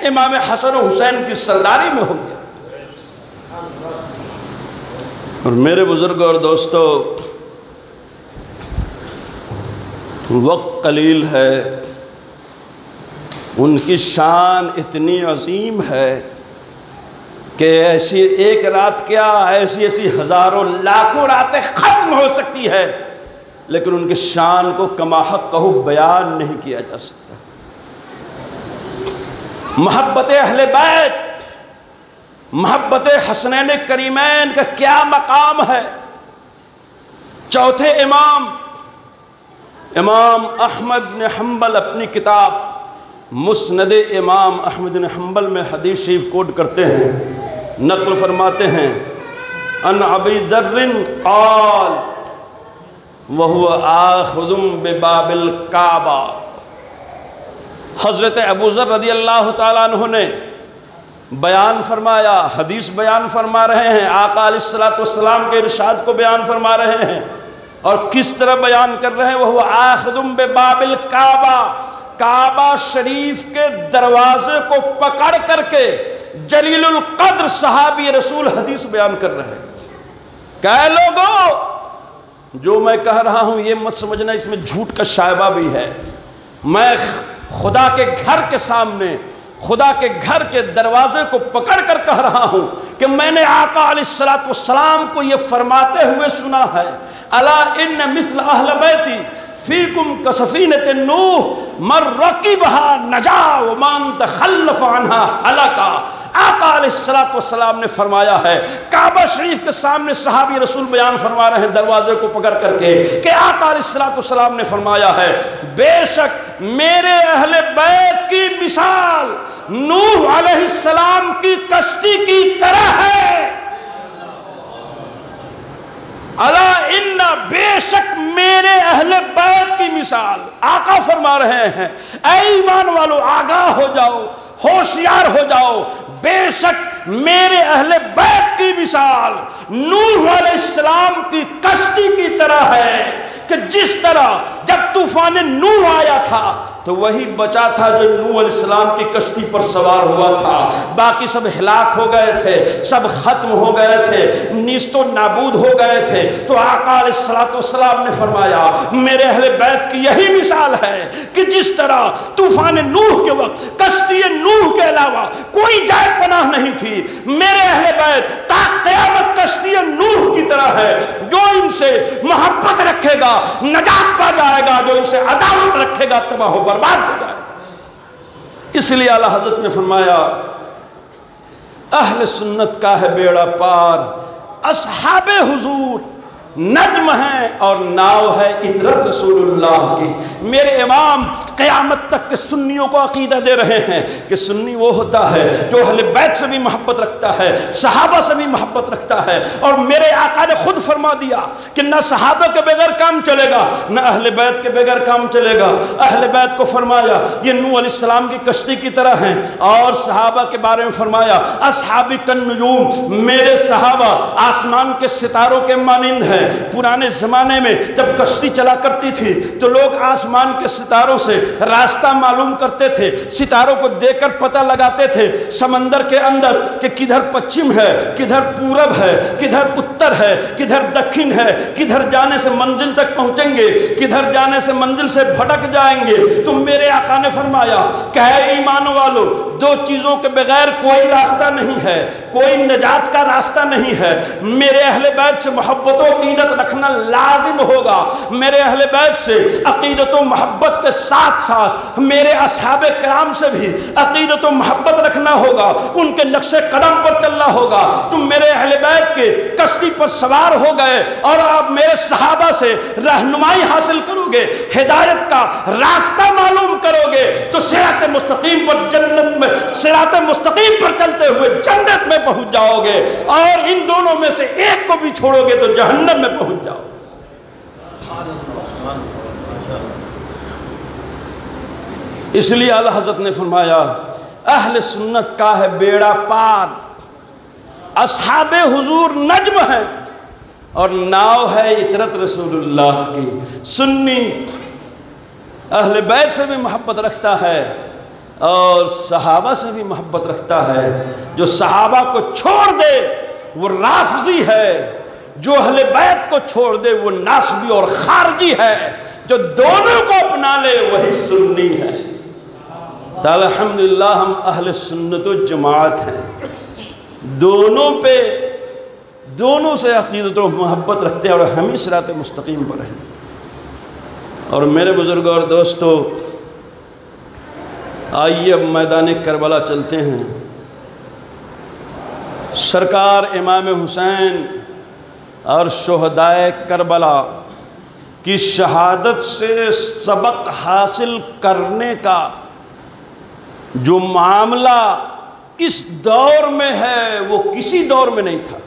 امام حسن و حسین کی سرداری میں ہوں گے۔ اور میرے بزرگوں اور دوستو، وقت قلیل ہے، ان کی شان اتنی عظیم ہے کہ ایسی ایک رات کیا، ایسی ہزاروں لاکھوں راتیں ختم ہو سکتی ہے لیکن ان کے شان کو کما حقہ بیان نہیں کیا جا سکتا۔ محبت اہل بیت، محبت حسنین کریمین کا کیا مقام ہے۔ چوتھے امام احمد بن حنبل اپنی کتاب مسند امام احمد بن حنبل میں حدیث شریف کوٹ کرتے ہیں، نقل فرماتے ہیں، ان ابی ذر قال وہو آخذ بباب الکعبہ، حضرت ابو ذر رضی اللہ تعالیٰ عنہ نے بیان فرمایا، حدیث بیان فرما رہے ہیں، آقا علیہ السلام کے ارشاد کو بیان فرما رہے ہیں، اور کس طرح بیان کر رہے ہیں، وہو آخذ بباب الکعبہ، کعبہ شریف کے دروازے کو پکڑ کر کے جلیل القدر صحابی رسول حدیث بیان کر رہے ہیں۔ کہ لوگوں، جو میں کہہ رہا ہوں یہ مت سمجھنا اس میں جھوٹ کا شائبہ بھی ہے، میں خدا کے گھر کے سامنے، خدا کے گھر کے دروازے کو پکڑ کر کہہ رہا ہوں کہ میں نے آقا علیہ السلام کو یہ فرماتے ہوئے سنا ہے، الا ان مثل اہل بیتی فیکم کسفینۃ نوح من رکبھا نجا ومن تخلف عنہا ہلکا۔ آقا علیہ السلام نے فرمایا ہے، کعبہ شریف کے سامنے صحابی رسول بیان فرما رہے ہیں دروازے کو پکڑ کر کے کہ آقا علیہ السلام نے فرمایا ہے، بے شک میرے اہل بیت کی مثال نوح علیہ السلام کی کشتی کی طرح ہے۔ الا ان بے شک میرے اہل بیت کی مثال، آقا فرما رہے ہیں، اے ایمان والو آگاہ ہو جاؤ، ہوشیار ہو جاؤ، بے شک میرے اہل بیت کی مثال نوح علیہ السلام کی کشتی کی طرح ہے، کہ جس طرح جب طوفان نوح آیا تھا تو وہی بچا تھا جو نوح علیہ السلام کی کشتی پر سوار ہوا تھا، باقی سب ہلاک ہو گئے تھے، سب ختم ہو گئے تھے، نیست و نابود ہو گئے تھے۔ تو آقا علیہ السلام نے فرمایا میرے اہل بیت کی یہی مثال ہے کہ جس طرح طوفان نوح کے وقت کشتی نوح کے علاوہ کوئی جائے پناہ نہیں تھی، میرے اہل بیت تا قیامت کشتی نوح کی طرح ہے، جو ان سے محبت رکھے گا نجات پا جائے گا، جو ان سے عداوت رکھے گا تباہ و برباد ہو جائے گا۔ اس لیے اعلیٰ حضرت نے فرمایا اہل سنت کا ہے بیڑا پار، اصحاب حضور نجم ہیں اور ناؤ ہے عطرت رسول اللہ کی۔ میرے امام قیامت تک کے سنیوں کو عقیدہ دے رہے ہیں کہ سنی وہ ہوتا ہے جو اہل بیت سے بھی محبت رکھتا ہے، صحابہ سے بھی محبت رکھتا ہے، اور میرے آقا نے خود فرما دیا کہ نہ صحابہ کے بغیر کام چلے گا، نہ اہل بیت کے بغیر کام چلے گا۔ اہل بیت کو فرمایا یہ نوح علیہ السلام کی کشتی کی طرح ہیں، اور صحابہ کے بارے میں فرمایا اصحابی کالنجوم، میرے صحابہ آسمان کے ستاروں کے مانند ہیں۔ پرانے زمانے میں جب کشتی چلا کرتی تھی تو لوگ آسمان کے ستاروں سے راستہ معلوم کرتے تھے، ستاروں کو دیکھ کر پتہ لگاتے تھے سمندر کے اندر کہ کدھر پچھم ہے، کدھر پورب ہے، کدھر اتر ہے، کدھر دکھن ہے، کدھر جانے سے منزل تک پہنچیں گے، کدھر جانے سے منزل سے بھٹک جائیں گے۔ تو میرے آقا نے فرمایا کہ اے ایمان والو، دو چیزوں کے بغیر کوئی راستہ نہیں ہے، کوئی نجات کا راستہ نہیں ہے۔ میرے اہل بیت سے محبت و عقیدت رکھنا لازم ہوگا، میرے اہل بیت سے عقیدت و محبت کے ساتھ ساتھ میرے اصحاب کرام سے بھی عقیدت و محبت رکھنا ہوگا، ان کے نقش قدم پر چلنا ہوگا۔ تم میرے اہل بیت کے کشتی پر سوار ہو گئے اور آپ میرے صحابہ سے رہنمائی حاصل کرو گے، ہدایت کا راستہ معلوم کرو گے، تو صراط مستقیم پر جنت میں، صراط مستقیم پر چلتے ہوئے جنت میں پہنچ جاؤ گے، اور ان دونوں میں سے ایک کو بھی چھوڑو گے تو جہنم میں پہنچ جاؤ۔ اس لیے اعلیٰ حضرت نے فرمایا اہل سنت کا ہے بیڑا پار، اصحاب حضور نجم ہیں اور ناؤ ہے عطرت رسول اللہ کی۔ سنی اہل بیت سے بھی محبت رکھتا ہے اور صحابہ سے بھی محبت رکھتا ہے۔ جو صحابہ کو چھوڑ دے وہ رافضی ہے، جو اہل بیت کو چھوڑ دے وہ ناسبی اور خارجی ہے، جو دونوں کو اپنا لے وہی سنی ہے۔ تو الحمدللہ ہم اہل سنت و جماعت ہیں، دونوں سے عقیدت و محبت رکھتے ہیں اور ہم ہی صراط مستقیم پر ہیں۔ اور میرے بزرگوں اور دوستو، آئیے اب میدان کربلا چلتے ہیں۔ سرکار امام حسین اور شہدائے کربلا کی شہادت سے سبق حاصل کرنے کا جو معاملہ اس دور میں ہے وہ کسی دور میں نہیں تھا۔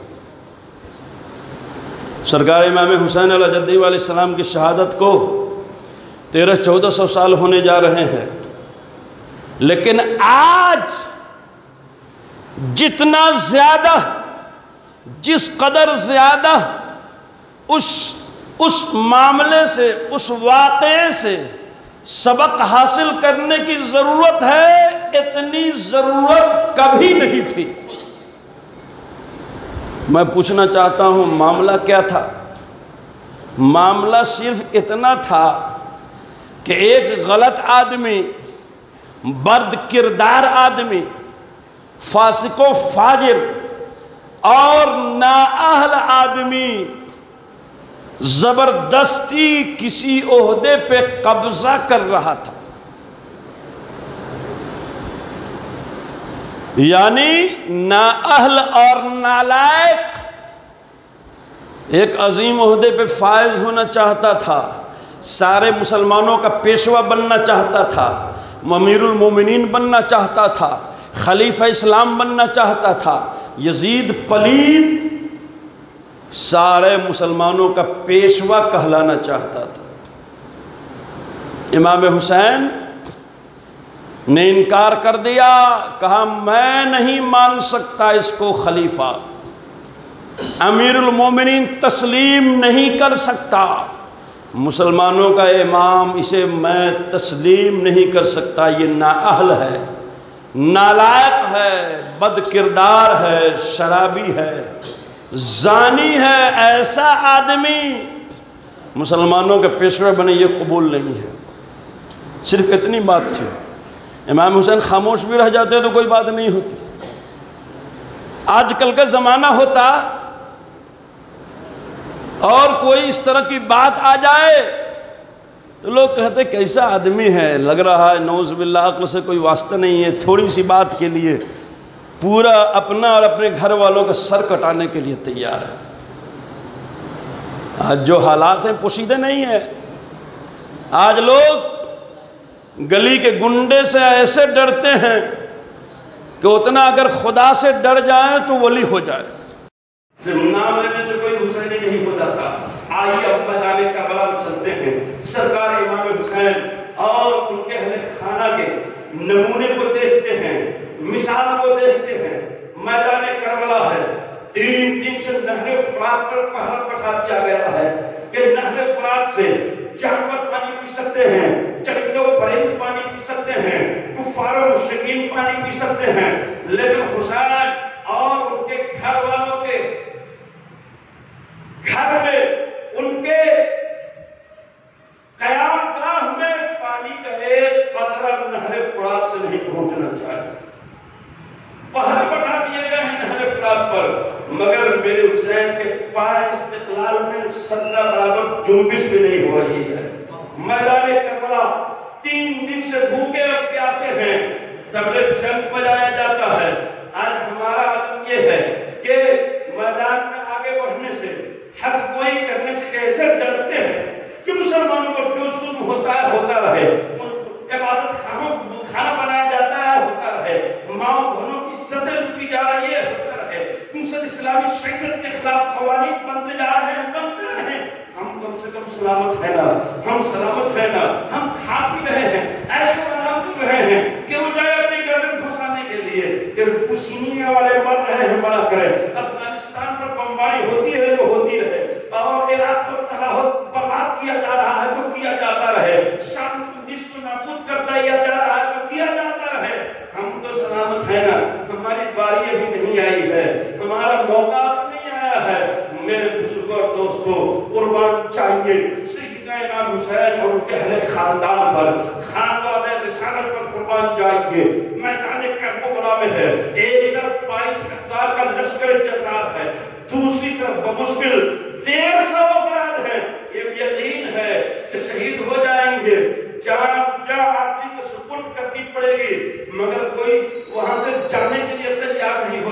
سرکار امام حسین علیہ جدہ علیہ السلام کی شہادت کو 1300-1400 سال ہونے جا رہے ہیں، لیکن آج جتنا زیادہ، جس قدر زیادہ اس معاملے سے، اس واقعے سے سبق حاصل کرنے کی ضرورت ہے، اتنی ضرورت کبھی نہیں تھی۔ میں پوچھنا چاہتا ہوں معاملہ کیا تھا؟ معاملہ صرف اتنا تھا کہ ایک غلط آدمی، برد کردار آدمی، فاسق و فاجر اور نااہل آدمی زبردستی کسی عہدے پہ قبضہ کر رہا تھا، یعنی نااہل اور نالائق ایک عظیم عہدے پہ فائز ہونا چاہتا تھا، سارے مسلمانوں کا پیشوا بننا چاہتا تھا، امیر المومنین بننا چاہتا تھا، خلیفہ اسلام بننا چاہتا تھا۔ یزید پلید سارے مسلمانوں کا پیشوا کہلانا چاہتا تھا۔ امام حسین نے انکار کر دیا، کہا میں نہیں مان سکتا اس کو خلیفہ، امیر المومنین تسلیم نہیں کر سکتا، مسلمانوں کا امام، اسے میں تسلیم نہیں کر سکتا، یہ نااہل ہے، نالائق ہے، بد کردار ہے، شرابی ہے، زانی ہے، ایسا آدمی مسلمانوں کے پیشوا بنے یہ قبول نہیں ہے۔ صرف اتنی بات تھی۔ امام حسین خاموش بھی رہ جاتے تو کوئی بات نہیں ہوتی۔ آج کل کا زمانہ ہوتا اور کوئی اس طرح کی بات آ جائے تو لوگ کہتے کیسا آدمی ہے، لگ رہا ہے نعوذ باللہ عقل سے کوئی واسطہ نہیں ہے، تھوڑی سی بات کے لیے پورا اپنا اور اپنے گھر والوں کا سر کٹانے کے لیے تیار ہے۔ آج جو حالات ہیں پوشیدہ نہیں ہیں۔ آج لوگ گلی کے گنڈے سے ایسے ڈرتے ہیں کہ اتنا اگر خدا سے ڈر جائیں تو ولی ہو جائے۔ صرف نام لینے سے کوئی حسینی نہیں ہو جاتا۔ آئیے اب میدان کربلا میں چلتے ہیں۔ سرکار امام حسین اور ان کے اہل خانہ کے نمونے کو دیکھتے ہیں، مثال کو دیکھتے ہیں۔ میدان کربلا ہے، 3 دن سے نہر فرات پر پہرا بٹھا دیا گیا ہے کہ نہر فرات سے جانور پانی پی سکتے ہیں، چرند و پرند پانی پی سکتے ہیں، کفار و مشرکین پانی پی سکتے ہیں، لیکن حسین اور ان کے گھر والوں کے گھر میں، ان کے قیام گاہ میں پانی کا ایک قطرہ نہر فرات سے نہیں پہنچنا چاہیے۔ پہاڑ بٹھا دیے گئے ہیں نہر فرات پر، مگر میرے حسین کے پائے استقلال میں صدقہ برابر جنبش بھی نہیں ہو رہی ہے۔ میدان کربلا 3 دن سے بھوکے اور پیاسے ہیں، طبلِ جنگ بجایا جاتا ہے۔ آج ہمارا عدم یہ ہے کہ میدان میں آگے بڑھنے سے، حق کوئی کرنے سے کیسے ڈرتے ہیں کہ مسلمانوں پر جو ظلم ہوتا ہے ہوتا رہے، عبادت خانوں کو بتخانہ بنایا جاتا ہے ہوتا رہے، ماؤں بہنوں کی عزتیں لوٹی جا رہی ہے ہوتا رہے، اسلامی شریعت کے خلاف قوانین بنتے جا رہے ہیں، بنتے رہے، ہم کم سے کم سلامت ہے نا، ہم سلامت ہے نا، ہم کھا پی رہے ہیں، ایسے آرام کر رہے ہیں کہ وہ جائے اپنی گردن پھنسانے کے لیے کہ پسینہ والے مر رہے ہیں بڑا کرے، افغانستان پر بمباری ہوتی ہے جو ہوتی رہے، اور عراق پر تباہ برباد کیا جا رہا ہے جو کیا جاتا رہے، شام کو نصف نابود کر دیا جا رہا ہے جو کیا جاتا رہے، ہم تو سلامت ہے نا، ہماری باری ابھی نہیں آئی ہے، ہمارا موقع نہیں آیا ہے۔ میرے بزرگوں اور دوستوں، قربان چاہیے سیدنا امام حسین اور ان کے اہل خاندان پر، خاندان رسالت پر قربان جائیے۔ میدان کربلا میں ہے، ایک طرف 22,000 کا لشکر چل رہا ہے، دوسری طرف بمشکل 150 افراد ہیں، یہ یقین ہے کہ شہید ہو جائیں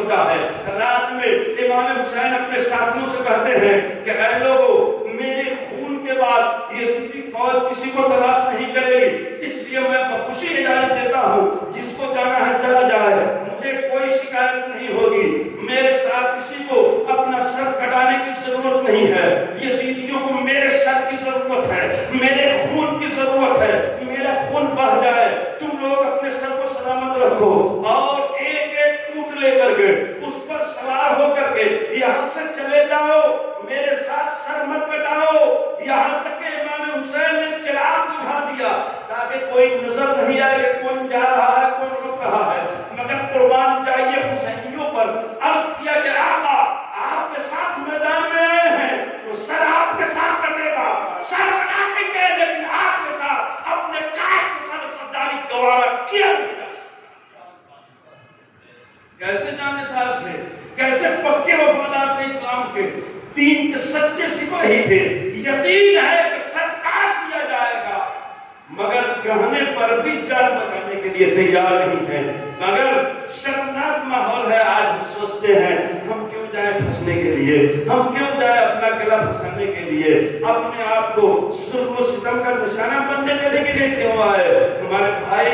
ہوتا ہے۔ رات میں امام حسین اپنے ساتھیوں سے کہتے ہیں کہ اے لوگوں، میرے خون کے بعد یزیدی فوج کسی کو تلاش نہیں کرے گی، اس لیے میں بخوشی اجازت دیتا ہوں، جس کو جانا ہے چلا جائے، مجھے کوئی شکایت نہیں ہوگی، میرے ساتھ کسی کو اپنا سر کٹانے کی ضرورت نہیں ہے، یزیدیوں کو میرے سر کی ضرورت ہے، میرے خون کی ضرورت ہے، میرا خون بہہ جائے، تم لوگ اپنے سر کو سلامت رکھو اور ایک ایک اونٹ لے کر کے اس پر سوار ہو کر کے یہاں سے چلے جاؤ، میرے ساتھ سر مت کٹاؤ، یہاں تک کہ امام حسین نے چراغ بجھا دیا تاکہ کوئی نظر نہیں آئے کہ کون جا رہا ہے کون رک رہا ہے، مگر قربان جائیے حسینیوں پر۔ عرض کیا کہ آقا آپ کے ساتھ میدان میں آئے ہیں تو سر آپ کے ساتھ کٹے گا، سر کٹا کے گئے لیکن آپ کے ساتھ اپنے قائد کے ساتھ غداری گوارا کیا نہیں جا سکتا۔ کیسے جانے صاحب تھے، کیسے پکے وفادار تھے اسلام کے، دین کے سچے سپاہی تھے، یقین ہے کہ سر کاٹ دیا جائے گا مگر کہنے پر بھی جان بچانے کے لیے تیار نہیں ہے۔ مگر شرمناک ماحول ہے، آج ہم سوچتے ہیں ہم کیوں جائیں پھنسنے کے لیے، ہم کیوں جائیں اپنا گلا پھنسانے کے لیے، اپنے آپ کو ظلم و ستم کا نشانہ بننے دینے کے لیے کیوں آئے۔ ہمارے بھائی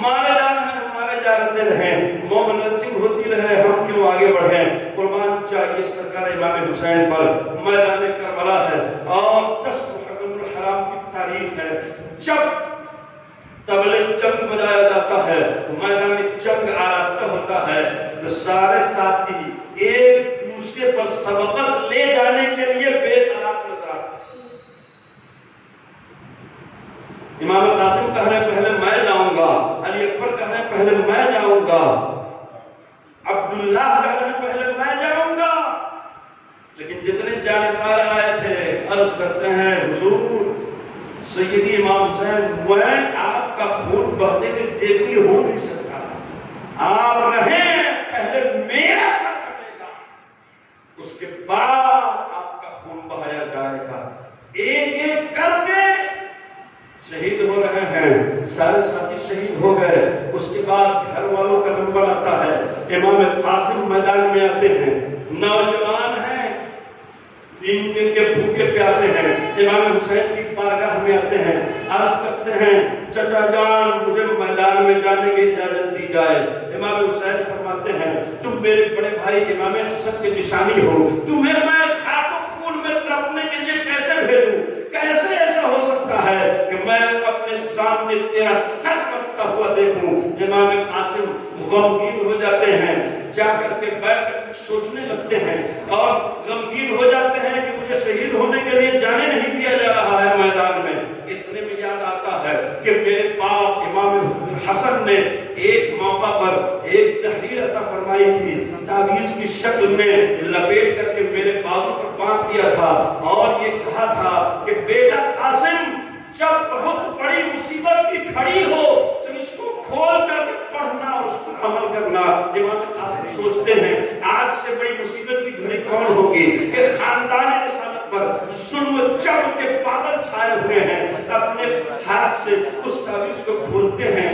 مارے جانا ہے، ہمارے جانتے رہیں، موم لنچنگ ہوتی رہے، ہم کیوں آگے بڑھیں۔ قربان چاہیے سرکار امام حسین پر میدان کربلا ہے اور 10 محرم الحرام کی تاریخ ہے، جب طبلِ جنگ بجایا جاتا ہے، میدان جنگ آراستہ ہوتا ہے تو سارے ساتھی ایک دوسرے پر سبقت لے جانے کے لیے بے قرار نظر آتے ہیں۔ امام قاسم کہہ رہے پہلے میں جاؤں گا، علی اکبر کہہ رہے پہلے میں جاؤں گا، عبداللہ کہہ رہے پہلے میں جاؤں گا، لیکن جتنے جانسار آئے تھے عرض کرتے ہیں حضور سیدی امام حسین، میں آپ کا خون بہتے میں دیکھی ہو نہیں سکتا، آپ رہیں پہلے میرا سر کٹے گا، اس کے بعد آپ کا خون بہایا جائے گا۔ ایک ایک کر کے شہید ہو رہے ہیں، سارے ساتھی شہید ہو گئے، اس کے بعد گھر والوں کا نمبر آتا ہے، امام قاسم میدان میں آتے ہیں، نوجوان ہیں، دین کے بھوکے پیاسے ہیں، امام حسین کی بارگاہ میں آتے ہیں، عرض کرتے ہیں چچا جان مجھے میدان میں جانے کی اجازت دی جائے۔ امام حسین فرماتے ہیں تم میرے بڑے بھائی امام حسن کی نشانی ہو، تمہیں میں خاک و خون میں تڑپنے کے لیے کیسے بھیجوں، کیسے ایسا ہو سکتا ہے کہ میں اپنے سامنے تیرا سر کٹتا ہوا دیکھوں۔ امام قاسم غمگین ہو جاتے ہیں، جا کر کے بیٹھ کر کچھ سوچنے لگتے ہیں اور غمگین ہو جاتے ہیں کہ مجھے شہید ہونے کے لیے جانے نہیں دیا جا رہا ہے میدان میں۔ اتنے میں یاد آتا ہے کہ میرے باپ امام حسن نے ایک موقع پر ایک تحریر عطا فرمائی تھی، تعویذ کی شکل میں لپیٹ کر کے میرے بازو پر باندھ دیا تھا اور یہ کہا تھا کہ بیٹا قاسم جب بہت بڑی مصیبت کی کھڑی ہو تو اس کو کھول کر کے پڑھنا اور اس پر عمل کرنا۔ امام قاسم سوچتے ہیں آج سے بڑی مصیبت کی گھڑی کون ہوگی کہ خاندان رسالت پر ظلم و جبر کے بادل چھائے ہوئے ہیں، اپنے ہاتھ سے اس تعویذ کو کھولتے ہیں،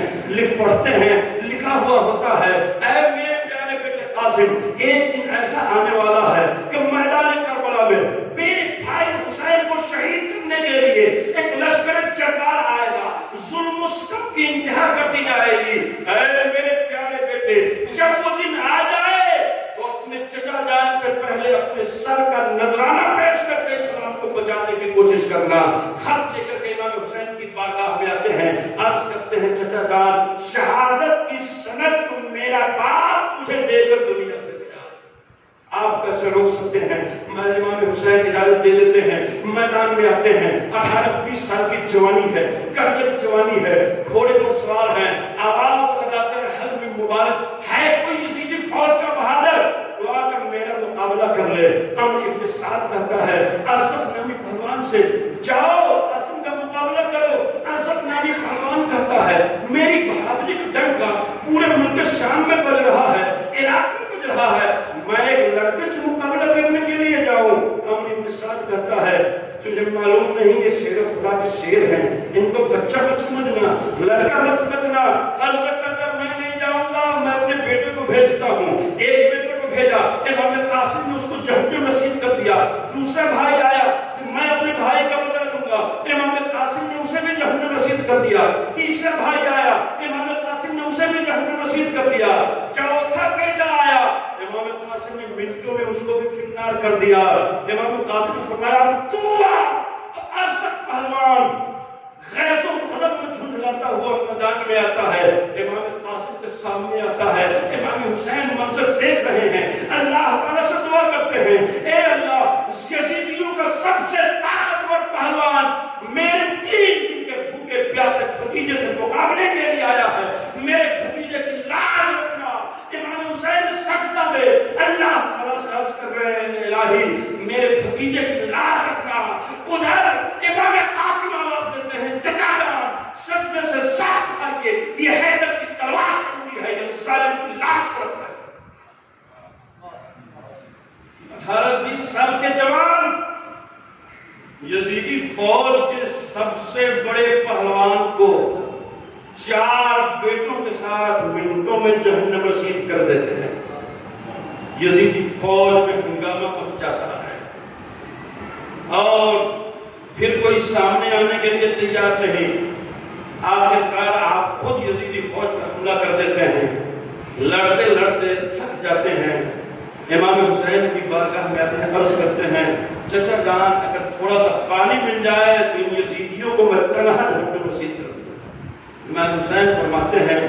پڑھتے ہیں، لکھا ہوا ہوتا ہے اے میرے پیارے بیٹے قاسم، ایک دن ایسا آنے والا ہے کہ میدان کربلا میں میرے بھائی حسین کو شہید کرنے کے لیے ایک لشکر جبار آئے گا، ظلم و ستم کی انتہا کر دی جائے گی۔ اے میرے پیارے بیٹے جب وہ دن آ جائے تو اپنے چچا جان سے پہلے اپنے سر کا نذرانہ پیش کر کے اسلام کو بچانے کی کوشش کرنا۔ خط لے کر کے امام حسین کی بارگاہ میں آتے ہیں، عرض کرتے ہیں چچا جان شہادت کی سند تم میرا باپ مجھے دے کر دنیا سے گیا، آپ کیسے روک سکتے ہیں؟ میں امام حسین اجازت دے دیتے ہیں، میدان میں آتے ہیں، 18-20 سال کی جوانی ہے، کڑیت جوانی ہے، گھوڑے پر سوار ہیں، آواز لگا کر حلم مبارک ہے کوئی یزیدی فوج کا بہادر تو آ کر میرا مقابلہ کر لے۔ عمر ابن سعد کہتا ہے اسد نامی پہلوان سے جاؤ اسد کا مقابلہ کرو۔ اسد نامی پہلوان کہتا ہے میری بہادری کا ڈنکا پورے ملک شام میں بج رہا ہے، عراق میں بج رہا ہے، میں ایک لڑکے سے مقابلہ کرنے کے لیے جاؤں۔ عمر ابن سعد کہتا ہے تجھے معلوم نہیں یہ شیر خدا کے شیر ہیں، ان کو بچہ مت سمجھنا، لڑکا مت سمجھنا۔ عرض کرتا میں نہیں جاؤں گا، میں اپنے بیٹے کو بھیجتا ہوں، ایک بیٹے کو جہنم رسید کر دیا. دوسرا بھائی آیا کہ میں اپنے بھائی کا بدلہ لوں گا. امام قاسم نے اسے بھی جہنم رسید کر دیا. تیسرا بھائی آیا, امام قاسم نے اسے بھی جہنم رسید کر دیا. چوتھا بیٹا آیا, امام قاسم نے منٹوں میں اس کو بھی فی النار کر دیا. امام قاسم نے فرمایا تو ارشد پہلوان غیظ و غضب میں جھنجھلاتا ہوا میدان میں آتا ہے. امام قاسم کے سامنے آتا ہے. امام حسین منظر دیکھ رہے ہیں, اللہ تعالیٰ سے دعا کرتے ہیں, اے اللہ یزیدیوں کا سب سے طاقتور پہلوان میرے 3 دن کے بھوکے پیاسے بھتیجے سے مقابلے کے لیے آیا ہے, میرے بھتیجے کی لاج رکھنا. امام حسین سجدہ میں اللہ تعالیٰ سے عرض کر رہے ہیں, الہی میرے بھتیجے کی لاج رکھنا. ادھر امام قاسم آواز دیتے ہیں, چچا جان سجدے سے ساتھ آئیے, یہ حیدر کی تلوار ٹوٹی ہے, یہ ظالم کی لاش رکھنا ہے. 18-20 سال کے جوان یزیدی فوج کے سب سے بڑے پہلوان کو 4 بیٹوں کے ساتھ منٹوں میں جہنم رسید کر دیتے ہیں. یزیدی فوج میں ہنگامہ مچ جاتا ہے اور پھر کوئی سامنے آنے کے لیے تیار نہیں. آخرکار آپ خود یزیدی فوج پر حملہ کر دیتے ہیں. لڑتے لڑتے تھک جاتے ہیں. امام حسین کی بارگاہ میں آتے ہیں, عرض کرتے ہیں, چچا جان اگر تھوڑا سا پانی مل جائے تو ان یزیدیوں کو میں تنہا جہنم رسید کر دوں. امام حسین فرماتے ہیں,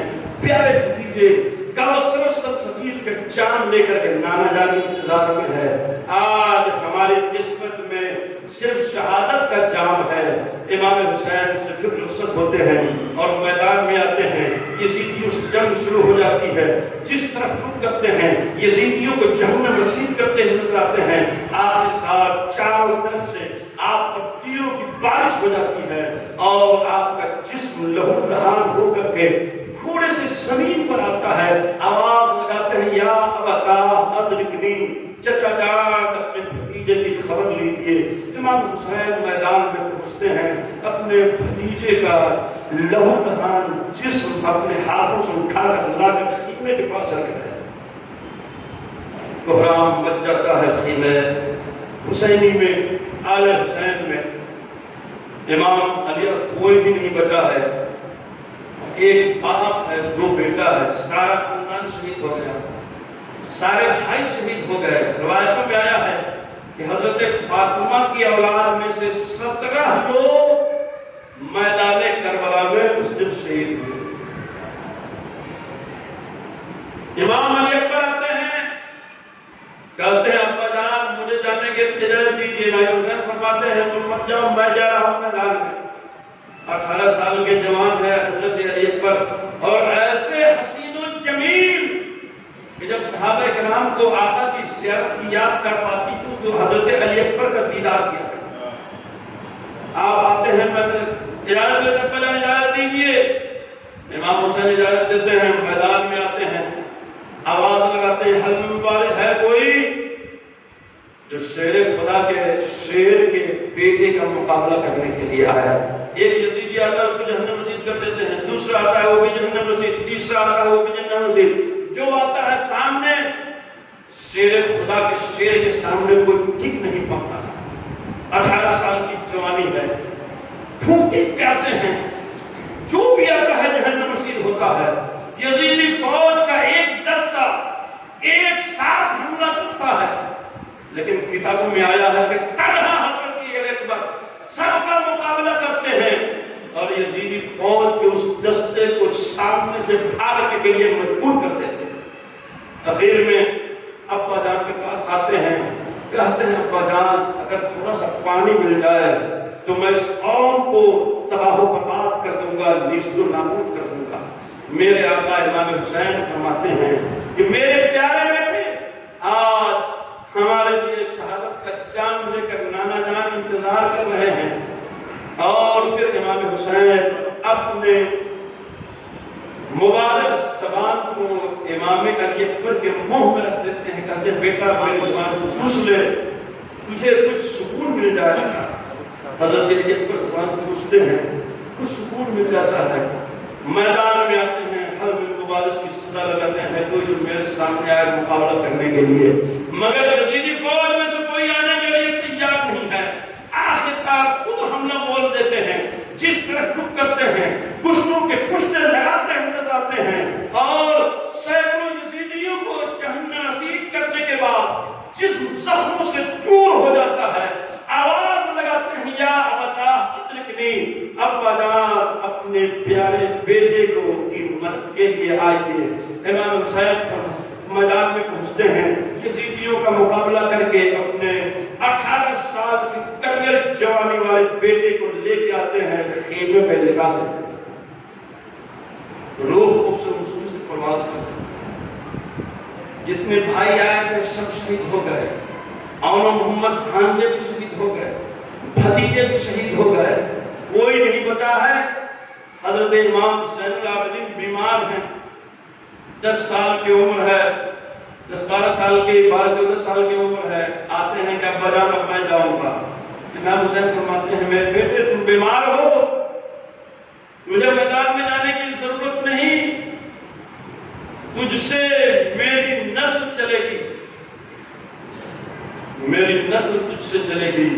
پیارے بھتیجے کوثر سلسبیل کا جام لے کر کے نانا جان انتظار میں ہے. آج ہماری قسمت میں صرف شہادت کا جام ہے. امام حسین سے پھر رخصت ہوتے ہیں اور میدان میں آتے ہیں. یزیدیوں سے جنگ شروع ہو جاتی ہے. جس طرف رخ کرتے ہیں یزیدیوں کو جہنم رسید کرتے ہوئے نظر آتے ہیں. آخرکار چاروں طرف سے آپ پر تیروں کی بارش ہو جاتی ہے اور آپ کا جسم لہو لہان ہو کر کے گھوڑے سے زمین پر آتا ہے. آواز لگاتے ہیں, یا ابا ادرکنی, چچا جان اپنے بھتیجے کی خبر لیجیے. امام حسین میدان میں پہنچتے ہیں, اپنے بھتیجے کا لہو لہان جسم اپنے ہاتھوں سے اٹھا کر لا کر خیمے کے پاس رکھ رہے ہیں. کوہرام بچ جاتا ہے خیمے حسینی میں, آل حسین میں. امام علی کوئی بھی نہیں بچا ہے. ایک باپ ہے, 2 بیٹا ہے, سارا خاندان شہید ہو گیا, سارے بھائی شہید ہو گئے. روایتوں میں آیا ہے کہ حضرت فاطمہ کی اولاد میں سے 17 لوگ میدان کربلا میں اس دن شہید ہوئے. امام علی اکبر آتے ہیں, کہتے ہیں ابا جان مجھے جانے کے اجازت دیجیے. امام حسین فرماتے ہیں تم مت جاؤ, میں جا رہا ہوں میدان میں. 18 سال کے جوان ہے حضرت علی اکبر, اور ایسے حسین و جمیل کہ جب صحابہ کرام کو آقا کی سیرت کی یاد کر پاتی تو جو حضرت علی اکبر کا دیدار کیا. آپ آتے ہیں, میں اجازت لیتے پہلے اجازت دیجیے. امام حسین اجازت دیتے ہیں, میدان میں آتے ہیں, آواز لگاتے ہیں, حل میں مبارک ہے کوئی جو شیر خدا کے شیر کے بیٹے کا مقابلہ کرنے کے لیے آیا. ایک یزیدی آتا ہے, اس کو جہنم رسید کر دیتے ہیں. دوسرا آتا ہے, وہ بھی جہنم رسید. تیسرا آتا ہے, وہ بھی جہنم رسید. جو آتا ہے سامنے, شیر خدا کے شیر کے سامنے کوئی ٹک نہیں پاتا. 18 سال کی جوانی ہے, بھوکے پیاسے ہیں, جو بھی آتا ہے جہنم رسید ہوتا ہے. یزیدی فوج کا ایک دستہ ایک ساتھ حملہ کرتا ہے, لیکن کتابوں میں آیا ہے کہ تنہا حضرت علی اکبر سب کا مقابلہ کرتے ہیں اور یزیدی فوج کے اس دستے کو سامنے سے بھاگنے کے لیے مجبور کر دیتے ہیں. اخیر میں ابا جان کے پاس آتے ہیں, کہتے ہیں ابا جان اگر تھوڑا سا پانی مل جائے تو میں اس قوم کو تباہ و برباد کر دوں گا, نیست و نابود کر دوں گا. میرے آقا امام حسین فرماتے ہیں کہ میرے پیارے بیٹے, آج ہمارے لیے شہادت کا جام لے کر نانا جان انتظار کر رہے ہیں. اور پھر امام حسین اپنے مبارک زبان کو امام علی اکبر کے منہ میں رکھ دیتے ہیں, کہتے ہیں بیٹا میری زبان کو چوس لے, تجھے کچھ سکون مل جائے گا. حضرت علی اکبر زبان کو چوستے ہیں, کچھ سکون مل جاتا ہے. میدان میں آتے ہیں, ہر مبارک کی صدا لگاتے ہیں, کوئی جو میرے سامنے آئے مقابلہ کرنے کے لیے. مگر یزیدی فوج میں جسم زخموں سے چور ہو جاتا ہے، آواز لگاتے ہیں یا ابتا ادرکنی، ابا جان اپنے پیارے بیٹے کو کی مدد کے لیے آئیے۔ امام حسین میدان میں پہنچتے ہیں، یزیدیوں کا مقابلہ کر کے اپنے 18 سال کی کلیل جوانی والے بیٹے کو لے کے آتے ہیں، خیمے پہ لگا دیتے ہیں، روح اس سے پرواز کرتے ہیں۔ جتنے بھائی آئے تھے سب شہید ہو گئے، آن محمد بھانجے بھی شہید ہو گئے، بھتیجے بھی شہید ہو گئے، کوئی نہیں بچا ہے۔ حضرت امام حسین العابدین بیمار ہیں، 10 سال کی عمر ہے، 10-12 سال کی 12-14 سال کی عمر ہے، آتے ہیں کہ ابا جان اب میں جاؤں گا۔ امام حسین فرماتے ہیں میرے بیٹے تم بیمار ہو، مجھے میدان میں جانے کی ضرورت نہیں، تجھ سے میری نسل چلے گی، میری نسل تجھ سے چلے گی،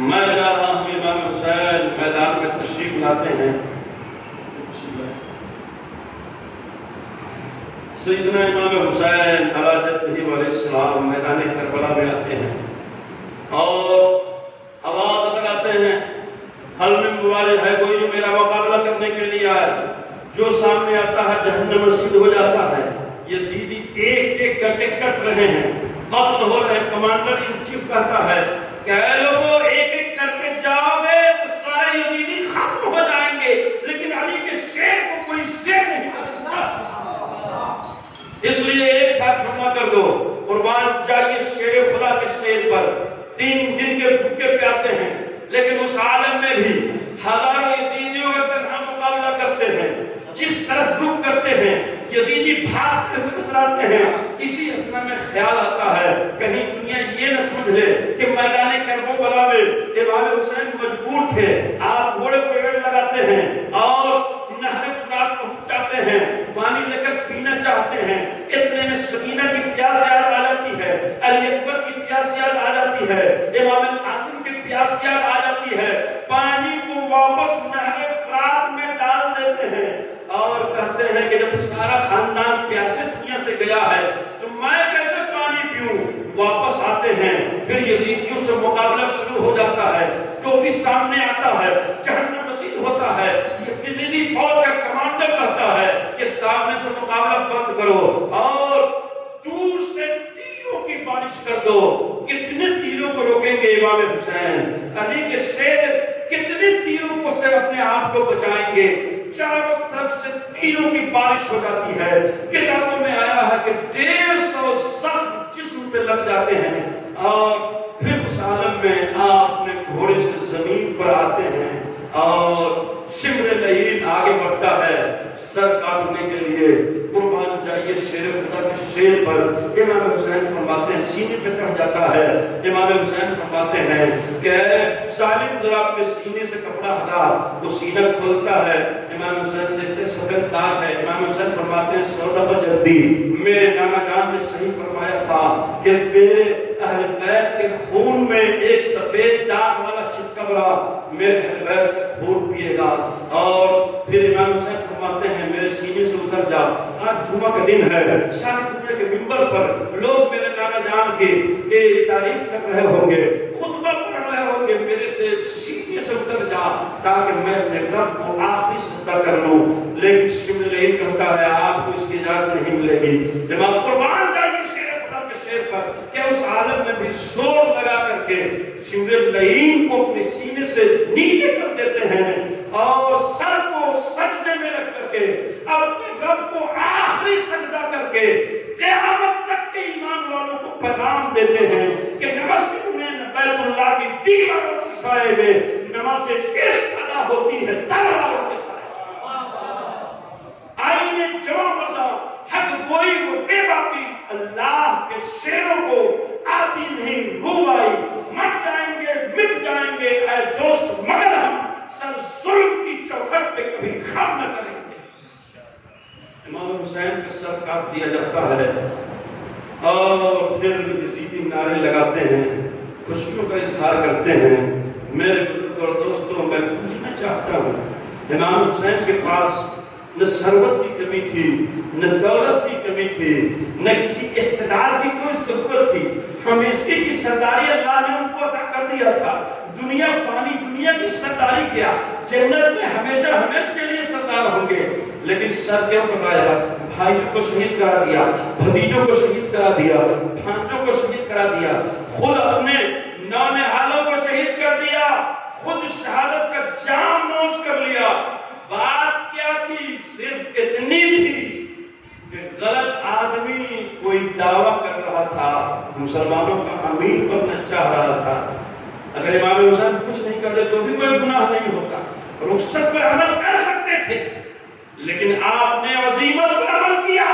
میں جا رہا ہوں۔ امام حسین میدان میں تشریف لاتے ہیں، سیدنا امام حسین علیہ جدہ علیہ السلام میدان کربلا میں آتے ہیں اور آواز لگاتے ہیں، حل من موارد ہے کوئی جو میرا مقابلہ کرنے کے لیے آئے؟ جو سامنے آتا ہے جہنم رسید ہو جاتا ہے۔ یزیدی ایک ایک کر کے کٹ رہے ہیں، قتل ہو رہے ہیں۔ کمانڈر ان چیف کہتا ہے کہ اے لوگوں ایک ایک کر کے جاؤ گے تو سارے یزیدی ختم ہو جائیں گے، لیکن علی کے شیر کو کوئی شیر نہیں کر سکتا، اس لیے ایک ساتھ حملہ کر دو، قربان جائیے شیر خدا کے شیر پر۔ 3 دن کے بھوکے پیاسے ہیں، لیکن اس عالم میں بھی ہزاروں یزیدیوں کا تنہا مقابلہ کرتے ہیں، جس طرف رخ کرتے ہیں یزیدی بھاگتے ہوئے اتراتے ہیں۔ اسی اسنا میں خیال آتا ہے کہیں دنیا یہ نہ سمجھ لے کہ میدان کربلا میں امام حسین مجبور تھے، آپ گھوڑے کو ایڑ لگاتے ہیں اور نہر فرات پہنچ جاتے ہیں، پانی لے کر پینا چاہتے ہیں، اتنے میں سکینہ کی پیاس یاد آ جاتی ہے، علی اکبر کی پیاس یاد آ جاتی ہے، امام قاسم کی پیاس یاد آ جاتی ہے، پانی کو واپس نہر فرات میں ڈال دیتے ہیں اور کہتے ہیں کہ جب سارا خاندان پیاسے دنیا سے گیا ہے تو میں کیسے پانی پیوں؟ واپس آتے ہیں، پھر یزیدیوں سے مقابلہ شروع ہو جاتا ہے، جو بھی سامنے آتا ہے جہنم رسید ہوتا ہے۔ یزیدی فوج کا کمانڈر کہتا ہے کہ سامنے سے مقابلہ بند کرو اور دور سے تیروں کی بارش کر دو۔ کتنے تیروں کو روکیں گے امام حسین؟ علی کے شیر کتنے تیروں کو سے اپنے آپ کو بچائیں گے؟ چاروں طرف سے تیروں کی بارش ہو جاتی ہے۔ کتابوں میں آیا ہے کہ 150 زخم جسم پہ لگ جاتے ہیں اور پھر اس عالم میں آپ اپنے گھوڑے سے زمین پر آتے ہیں اور شمر لعین آگے بڑھتا ہے سر کاٹنے کے لیے۔ قربان جائیے شیر خدا کے شیر پر امام حسین فرماتے ہیں، سینے پہ چڑھ جاتا ہے۔ امام حسین فرماتے ہیں کہ ظالم ذرا اپنے سینے سے کپڑا ہٹا، وہ سینہ کھولتا ہے، امام حسین دیکھتے سفید داغ ہے۔ امام حسین فرماتے ہیں سودا بجردی، میرے نانا جان نے صحیح فرمایا تھا کہ میرے اہل بیت کے خون میں ایک سفید داغ والا چتکبرا میرے اہل بیت کا خون پیے گا۔ اور پھر امام حسین فرماتے ہیں میرے سینے سے اتر جا۔ آج جمعہ کا دن ہے، ساری دنیا کے منبر پر لوگ میرے نانا جان کی تعریف کر رہے ہوں گے، خطبہ پڑھ رہے ہوں گے، میرے سے سینے سے اتر جا تاکہ میں اپنے رب کو آخری سجدہ کر لوں۔ لیکن شمر لعین کہتا ہے آپ کو اس کی اجازت نہیں ملے گی۔ امام قربان جائیے شیر خدا کے شیر پر کہ اس عالم میں بھی زور لگا کر کے شمر لعین کو اپنے سینے سے نیچے کر دیتے ہیں اور سر کو سجدے میں رکھ کر کے اپنے رب کو آخری سجدہ کر کے قیامت تک کے ایمان والوں کو پیغام دیتے ہیں کہ مسجد میں بیت اللہ کی دیواروں کے سائے میں نماز عشق ادا ہوتی ہے تلواروں کے سائے۔ آئینے جواب مردہ حق کوئی وہ بے باقی اللہ کے شیروں کو آتی نہیں روح آئی، مٹ جائیں گے اے دوست مگر ہم سر ظلم کی چوکھٹ پہ کبھی خم نہ کریں گے۔ امام حسین کا سر کاٹ دیا جاتا ہے اور پھر یزیدی نعرے لگاتے ہیں، خوشیوں کا اظہار کرتے ہیں۔ میرے بزرگ اور دوستوں میں پوچھنا چاہتا ہوں، امام حسین کے پاس نہ ثروت کی کمی تھی، نہ دولت کی کمی تھی، نہ کسی اقتدار کی کوئی ضرورت تھی۔ ہمیشہ کی سرداری اللہ نے ان کو عطا کر دیا تھا۔ دنیا فانی، دنیا کی سرداری کیا، جنت میں ہمیشہ ہمیشہ کے لیے سردار ہوں گے، لیکن سر کیوں کٹایا؟ بھائیوں کو شہید کرا دیا، بھتیجوں کو شہید کرا دیا، بھانجوں کو شہید کرا دیا، خود اپنے نونہالوں کو شہید کر دیا، خود شہادت کا جام نوش کر لیا۔ بات کیا تھی؟ صرف اتنی تھی کہ غلط آدمی کوئی دعویٰ کر رہا تھا، مسلمانوں کا امیر بننا چاہ رہا تھا۔ اگر امام حسین کچھ نہیں کرتے تو بھی کوئی گناہ نہیں ہوتا، رخصت پر عمل کر سکتے تھے، لیکن آپ نے عزیمت پر عمل کیا۔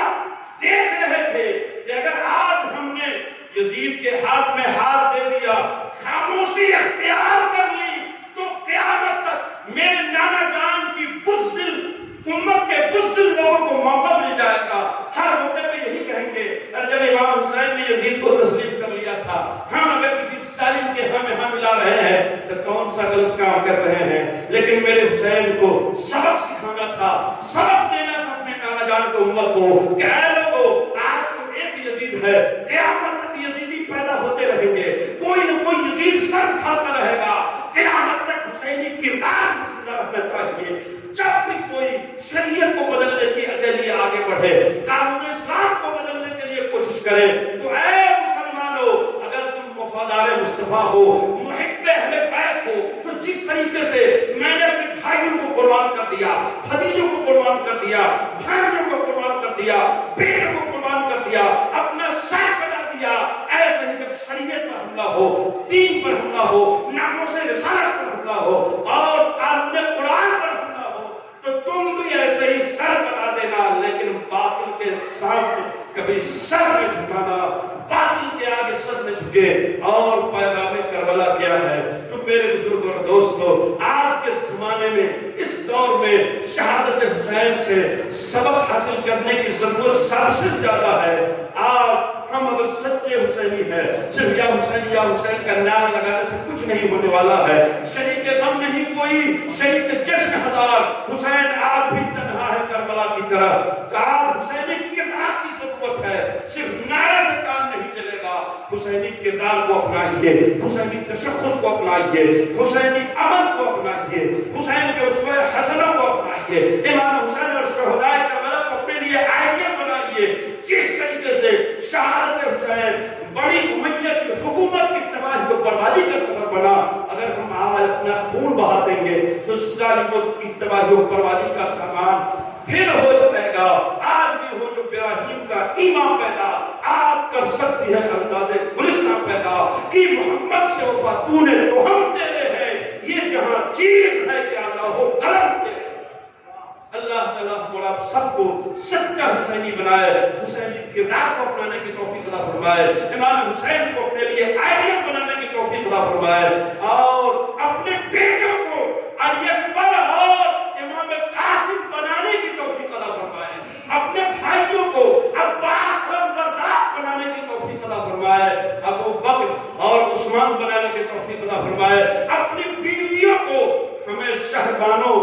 دیکھ رہے تھے کہ اگر آج ہم نے یزید کے ہاتھ میں ہاتھ دے دیا، خاموشی اختیار کر لی، تو قیامت تک میرے نانا جان کی بزدل امت کے بزدل لوگوں کو موقع مل جائے گا، ہر موقع پہ یہی کہیں گے جب امام حسین نے یزید کو تسلیم کر لیا تھا، ہم اگر کسی ظالم کے ہاں ملا رہے ہیں تو کون سا غلط کام کر رہے ہیں؟ لیکن میرے حسین کو سبق سکھانا تھا، سبق دینا تھا اپنے نانا جان کو، امت کو، کہ اے لوگو آج تو ایک یزید ہے، قیامت تک یزیدی پیدا ہوتے رہیں گے، کوئی نہ کوئی یزید سر کھاتا رہے گا، قیامت تک حسینی کردار زندہ رہنا چاہیے۔ جب بھی کوئی شریعت کو بدلنے کے لیے آگے بڑھے، قانون اسلام کو بدلنے کے لیے کوشش کرے، تو اے مسلمانوں، اگر تم وفادار مصطفیٰ ہو، محب اہل بیت ہو، تو جس طریقے سے میں نے اپنے بھائیوں کو قربان کر دیا، بھتیجوں کو قربان کر دیا، بھانجوں کو قربان کر دیا، بیٹوں کو قربان کر دیا، اپنا سر کٹا دیا، ایسے ہی جب شریعت پر حملہ ہو، دین پر حملہ ہو، ناموس رسالت پر حملہ ہو اور قانون قرآن پر حملہ ہو، تو تم بھی ایسے ہی سر کٹا دینا، لیکن باطل کے سامنے کبھی سر میں جھکانا، باطل کے آگے سر میں جھکے۔ اور پیغام کربلا کیا ہے؟ تو میرے بزرگ اور دوستو، آج کے زمانے میں، اس دور میں شہادت حسین سے سبق حاصل کرنے کی ضرورت سب سے زیادہ ہے۔ آج ہم اگر سچے حسینی ہیں، صرف یا حسین یا حسین کا نام لگانے سے کچھ نہیں ہونے والا ہے۔ شریک غم نہیں کوئی، شریک جشن ہزار، حسین آج بھی تنہا ہے کربلا کی طرح۔ آج حسینی کردار کی ضرورت ہے، صرف نعرے سے کام نہیں چلے گا، حسینی کردار کو اپنائیے، حسینی تشخص کو اپنائیے، حسینی عمل کو اپنائیے، حسین کے اسوہ حسنہ کو اپنائیے، امام حسین اور شہداء کربلا کو اپنے لیے آئیڈیا بنائیے۔ جس طریقے سے شہادت حسین بڑی امیہ کی حکومت کی تباہی و بربادی کا سبب بنا، اگر ہم آج اپنا خون بہا دیں گے تو ظالموں کی تباہی و بربادی کا سامان پھر ہو جائے گا۔ آج بھی ہو جو ابراہیم کا ایمان پیدا آپ کر سکتی ہے، انداز گلستان پیدا کہ محمد سے وفا تو نے تو ہم تیرے ہیں، یہ جہاں چیز ہے کہ اللہ ہو قلم تیرے۔ اللہ تعالیٰ ہم آپ سب کو سچا حسینی بنائے، حسینی کردار کو اپنانے کی توفیق عطا فرمائے، امام حسین کو اپنے لیے آئیڈیل بنانے کی توفیق عطا فرمائے، اور اپنے بیٹوں کو علی اکبر اور امام قاسم بنانے کی توفیق عطا فرمائے، اپنے بھائیوں کو عباس اور مرداد بنانے کی توفیق عطا فرمائے، ابو بکر اور عثمان بنانے کی توفیق عطا فرمائے، اپنی بیویوں کو ہمیں شہبانوں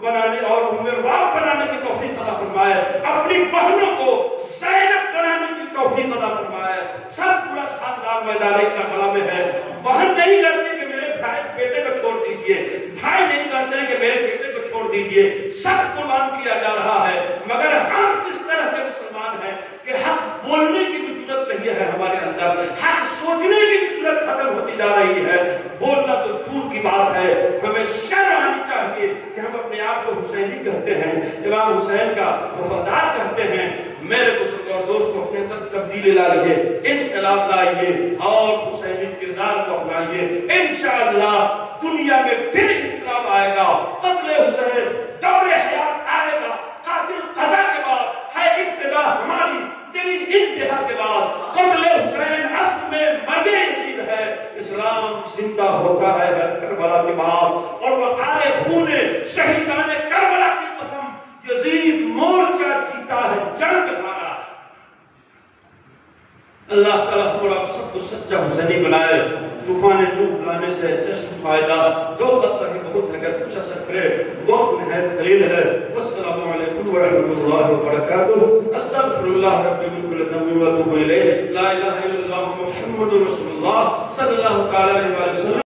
بنانے اور عمروان بنانے کی توفیق عطا فرمائے، اپنی بہنوں کو زینب بنانے کی توفیق عطا فرمائے۔ سب پورا خاندان میدان کربلا میں ہے، بہن نہیں کرتی کہ میرے بیٹے کو چھوڑ دیجئے، بھائی نہیں کرتے ہیں کہ میرے بیٹے کو چھوڑ دیجئے، سب قربان کیا جا رہا ہے، مگر ہم کس طرح کے مسلمان ہیں کہ حق بولنے کی بھی جرات نہیں ہے ہمارے اندر، حق سوچنے کی بھی جرات ختم ہوتی جا رہی ہے، بولنا تو دور کی بات ہے۔ ہمیں شرم آنی چاہیے کہ ہم اپنے آپ کو حسینی کہتے ہیں، امام حسین کا وفادار کہتے ہیں۔ میرے بزرگ اور دوست کو اپنے اندر تبدیلی لائیے، انقلاب لائیے اور حسینی کردار کو اپنائیے، انشاءاللہ دنیا میں پھر انقلاب آئے گا۔ قتل حسین دور حیات آئے گا، قاتل قضا کے بعد ہے ابتدا ہماری تیری انتہا کے بعد۔ قتل حسین اصل میں مرگ یزید ہے، اسلام زندہ ہوتا ہے کربلا کے بعد، اور وقائے خون شہیدان کربلا کی قسم یزید مورچہ جیتا ہے، جنگ ہارا ہے۔ اللہ تعالیٰ ہم اور آپ سب کو سچا حسینی بنائے۔ طوفان نوح لانے سے چشم فائدہ، دو قطرہ ہی بہت ہے، اگر کچھ اثر کرے وقت نہایت قلیل ہے۔ والسلام علیکم ورحمۃ اللہ وبرکاتہ۔ استغفر اللہ ربی من کل ذنب واتوب الیہ، لا الہ الا اللہ محمد رسول اللہ صلی اللہ تعالی علیہ وسلم۔